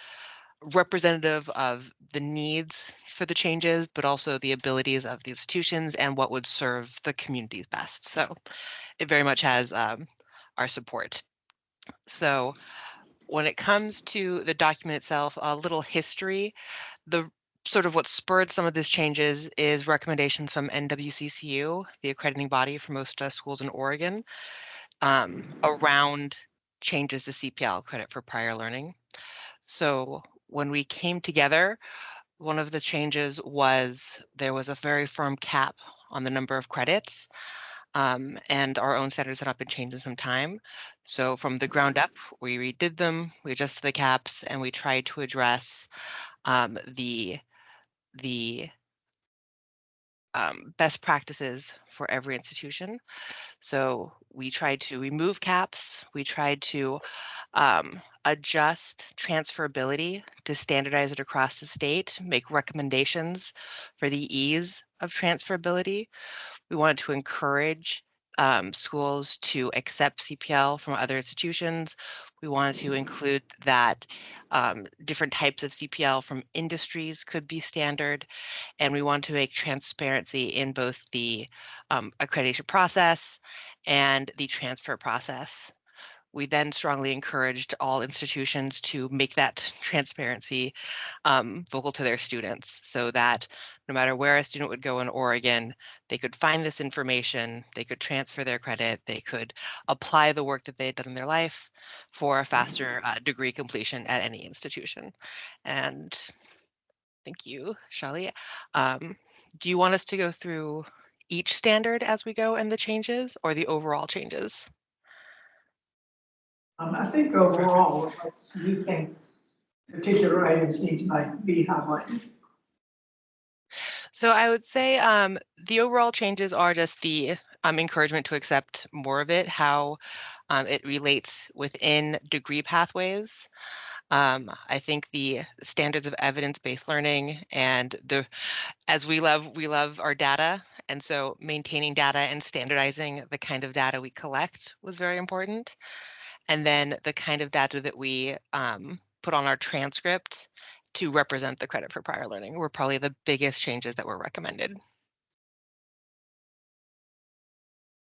representative of the needs for the changes, but also the abilities of the institutions and what would serve the communities best. So it very much has our support. So when it comes to the document itself, a little history, the sort of what spurred some of these changes is recommendations from NWCCU, the accrediting body for most schools in Oregon, around changes to CPL, credit for prior learning. So when we came together, one of the changes was there was a very firm cap on the number of credits, and our own standards had not been changed in some time. So from the ground up, we redid them, we adjusted the caps, and we tried to address the best practices for every institution. So we tried to remove caps, we tried to adjust transferability to standardize it across the state, make recommendations for the ease of transferability. We wanted to encourage schools to accept CPL from other institutions. We wanted to include that different types of CPL from industries could be standard, and we want to make transparency in both the accreditation process and the transfer process. We then strongly encouraged all institutions to make that transparency vocal to their students so that no matter where a student would go in Oregon, they could find this information, they could transfer their credit, they could apply the work that they had done in their life for a faster degree completion at any institution. And thank you, Shali. Do you want us to go through each standard as we go and the changes, or the overall changes? I think overall, unless you think particular items need to be highlighted. So I would say the overall changes are just the encouragement to accept more of it, how it relates within degree pathways. I think the standards of evidence-based learning and as we love our data, and so maintaining data and standardizing the kind of data we collect was very important. And then the kind of data that we put on our transcript to represent the credit for prior learning were probably the biggest changes that were recommended.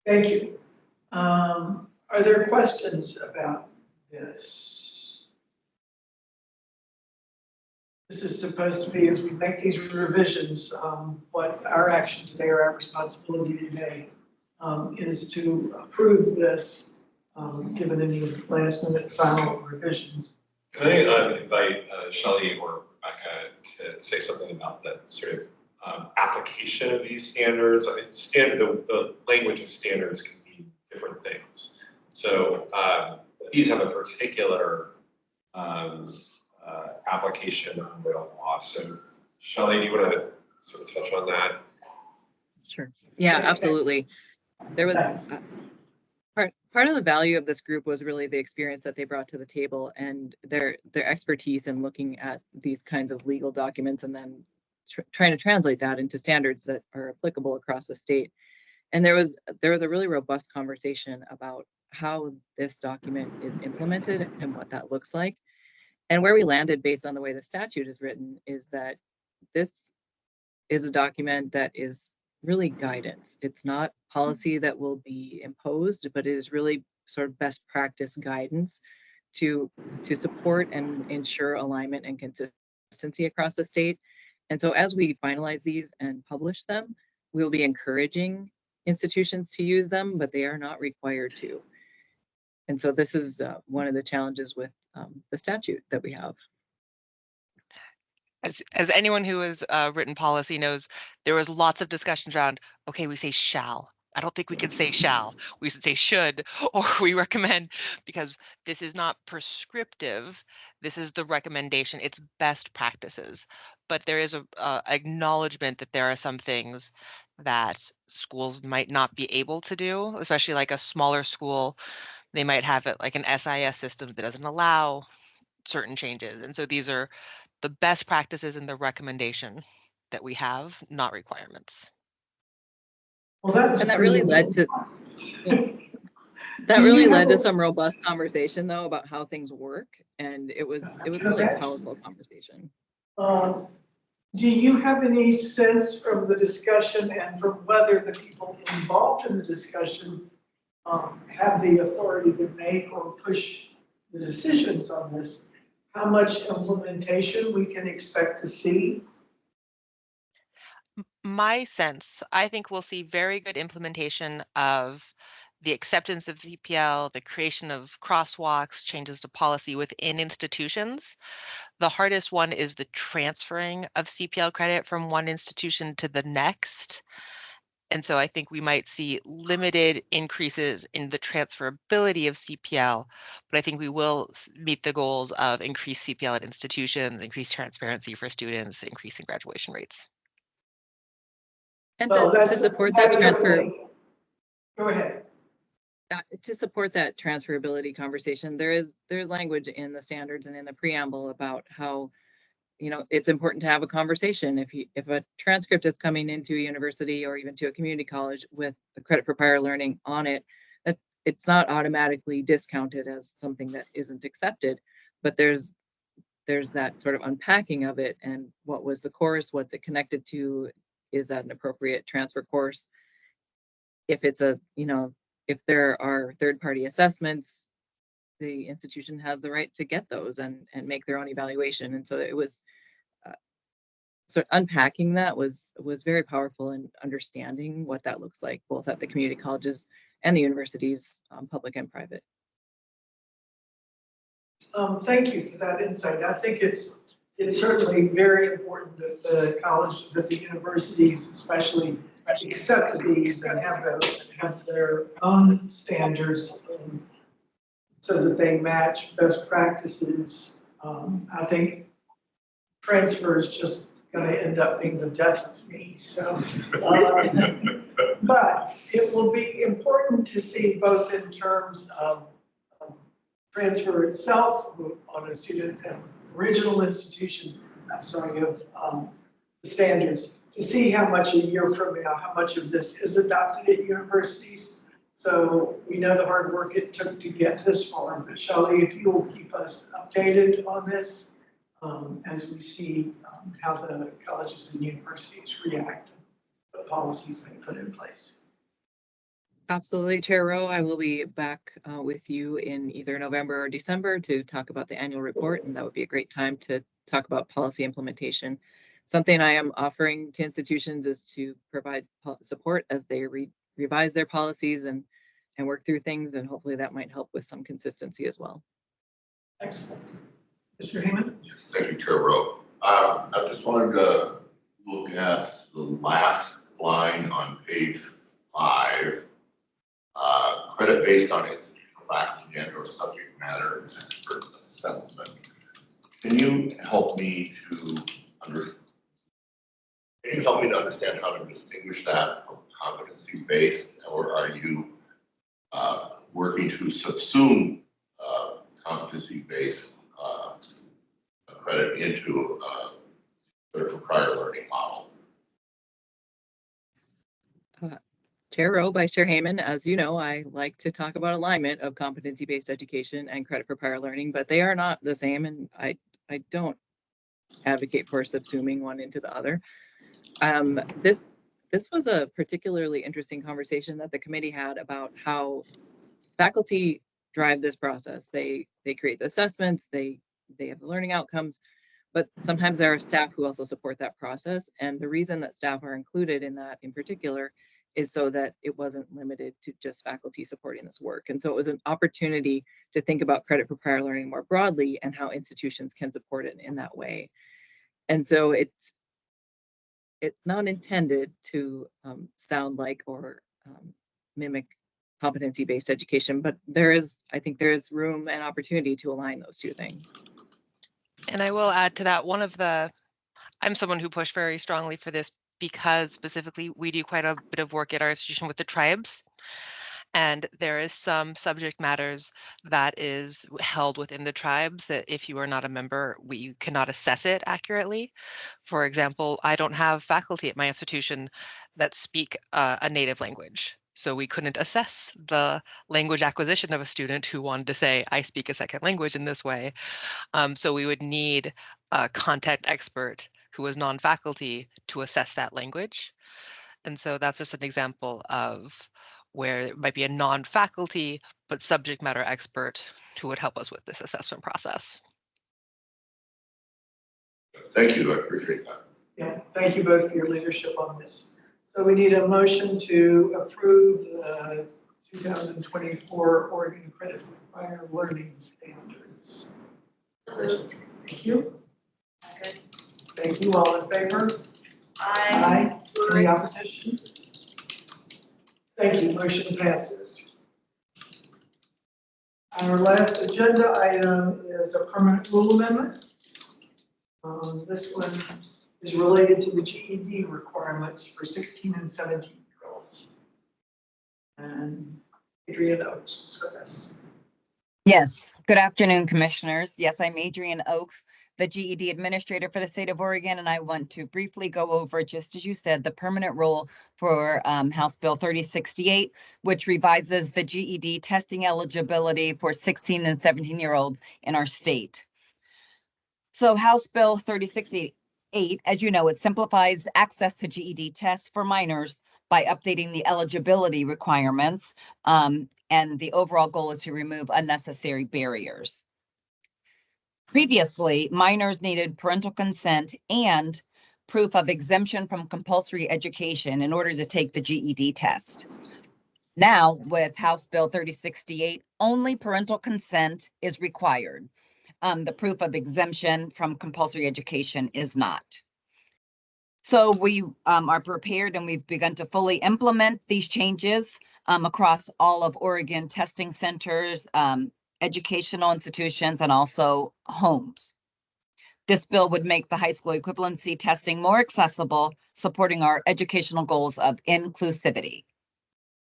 Thank you. Are there questions about this? This is supposed to be, as we make these revisions, what our action today or our responsibility today is to approve this, given any last minute final revisions. Can I invite Shelley or Rebecca to say something about the sort of application of these standards? I mean, the language of standards can mean different things. So these have a particular application on real law. So Shelley, do you want to sort of touch on that? Sure. Yeah, absolutely. There was part of the value of this group was really the experience that they brought to the table and their expertise in looking at these kinds of legal documents and then trying to translate that into standards that are applicable across the state. And there was a really robust conversation about how this document is implemented and what that looks like. And where we landed based on the way the statute is written is that this is a document that is really guidance. It's not policy that will be imposed, but it is really sort of best practice guidance to support and ensure alignment and consistency across the state. And so as we finalize these and publish them, we'll be encouraging institutions to use them, but they are not required to. And so this is one of the challenges with the statute that we have. As anyone who has written policy knows, there was lots of discussions around, okay, we say shall. I don't think we can say shall. We should say should, or we recommend, because this is not prescriptive. This is the recommendation. It's best practices. But there is a acknowledgement that there are some things that schools might not be able to do, especially like a smaller school. They might have it like an SIS system that doesn't allow certain changes. And so these are the best practices and the recommendation that we have, not requirements. Well, that really led to some robust conversation though about how things work, and it was really a powerful conversation. Do you have any sense from the discussion and from whether the people involved in the discussion have the authority to make or push the decisions on this, how much implementation we can expect to see? My sense, I think we'll see very good implementation of the acceptance of CPL, the creation of crosswalks, changes to policy within institutions. The hardest one is the transferring of CPL credit from one institution to the next. And so I think we might see limited increases in the transferability of CPL, but I think we will meet the goals of increased CPL at institutions, increased transparency for students, increasing graduation rates. And Well, to support that transfer, Go ahead. to support that transferability conversation, there's language in the standards and in the preamble about how, you know, it's important to have a conversation. If a transcript is coming into a university or even to a community college with a credit for prior learning on it, that it's not automatically discounted as something that isn't accepted, but there's that sort of unpacking of it and what was the course, what's it connected to, is that an appropriate transfer course? If it's a, you know, if there are third-party assessments, the institution has the right to get those and make their own evaluation. And so it was sort of unpacking that was very powerful in understanding what that looks like, both at the community colleges and the universities, public and private. Thank you for that insight. I think it's certainly very important that the universities especially accept these and have their own standards so that they match best practices. I think transfer is just going to end up being the death of me. So, but it will be important to see both in terms of transfer itself on a student and original institution, of the standards, to see how much a year from now, how much of this is adopted at universities. So we know the hard work it took to get this far, but Shelley, if you will keep us updated on this as we see how the colleges and universities react to the policies they put in place. Absolutely, Chair Rowe. I will be back with you in either November or December to talk about the annual report, and that would be a great time to talk about policy implementation. Something I am offering to institutions is to provide support as they revise their policies and work through things, and hopefully that might help with some consistency as well. Excellent. Mr. Heyman? Yes, thank you, Chair Rowe. I just wanted to look at the last line on page 5. Credit based on institutional faculty and or subject matter expert assessment. Can you help me to understand? Can you help me to understand how to distinguish that from competency based, or are you working to subsume competency based credit into credit for prior learning model? Chair Rowe, Vice Chair Heyman, as you know, I like to talk about alignment of competency-based education and credit for prior learning, but they are not the same, and I don't advocate for subsuming one into the other. This was a particularly interesting conversation that the committee had about how faculty drive this process. They create the assessments, they have the learning outcomes, but sometimes there are staff who also support that process. And the reason that staff are included in that in particular is so that it wasn't limited to just faculty supporting this work. And so it was an opportunity to think about credit for prior learning more broadly and how institutions can support it in that way. And so it's not intended to sound like or mimic competency-based education, but I think there is room and opportunity to align those two things. And I will add to that, I'm someone who pushed very strongly for this because specifically we do quite a bit of work at our institution with the tribes. And there is some subject matters that is held within the tribes that if you are not a member, you cannot assess it accurately. For example, I don't have faculty at my institution that speak a native language. So we couldn't assess the language acquisition of a student who wanted to say, I speak a second language in this way. So we would need a content expert who was non-faculty to assess that language. And so that's just an example of where it might be a non-faculty but subject matter expert who would help us with this assessment process. Thank you, I appreciate that. Yeah, thank you both for your leadership on this. So we need a motion to approve the 2024 Oregon Credit Required Learning Standards. Thank you. Thank you. All in favor? Aye. Any opposition? Thank you. Motion passes. Our last agenda item is a permanent rule amendment. This one is related to the GED requirements for 16 and 17-year-olds. And Adrienne Oaks is with us. Yes, good afternoon, commissioners. Yes, I'm Adrienne Oaks, the GED administrator for the state of Oregon, and I want to briefly go over, just as you said, the permanent rule for House Bill 3068, which revises the GED testing eligibility for 16 and 17-year-olds in our state. So House Bill 3068, as you know, it simplifies access to GED tests for minors by updating the eligibility requirements, and the overall goal is to remove unnecessary barriers. Previously, minors needed parental consent and proof of exemption from compulsory education in order to take the GED test. Now, with House Bill 3068, only parental consent is required. The proof of exemption from compulsory education is not. So we are prepared and we've begun to fully implement these changes across all of Oregon testing centers, educational institutions, and also homes. This bill would make the high school equivalency testing more accessible, supporting our educational goals of inclusivity.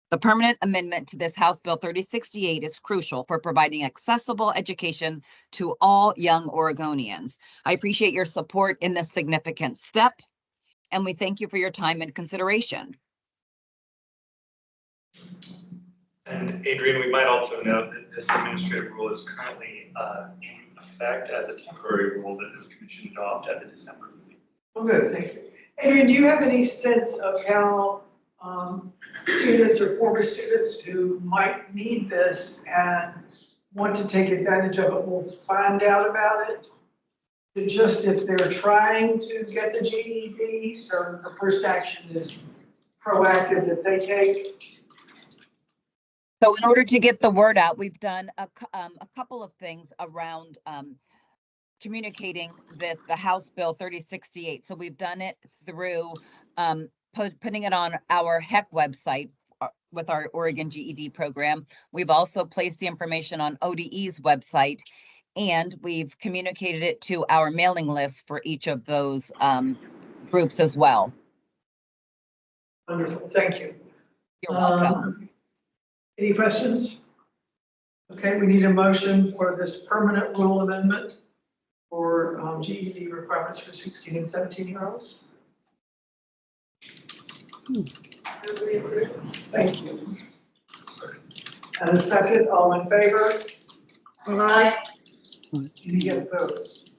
The permanent amendment to this House Bill 3068 is crucial for providing accessible education to all young Oregonians. I appreciate your support in this significant step, and we thank you for your time and consideration. And Adrienne, we might also note that this administrative rule is currently in effect as a temporary rule that this commission adopted at the December meeting. Oh, good, thank you. Adrienne, do you have any sense of how students or former students who might need this and want to take advantage of it will find out about it? Just if they're trying to get the GED, so the first action is proactive that they take? So in order to get the word out, we've done a couple of things around communicating the House Bill 3068. So we've done it through putting it on our HECC website with our Oregon GED program. We've also placed the information on ODE's website, and we've communicated it to our mailing list for each of those groups as well. Wonderful, thank you. You're welcome. Any questions? Okay, we need a motion for this permanent rule amendment for GED requirements for 16 and 17-year-olds. Thank you. And a second, all in favor? Aye. Any opposed?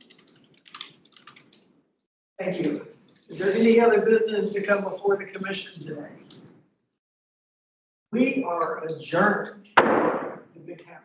Thank you. Is there any other business to come before the commission today? We are adjourned. The big hammer.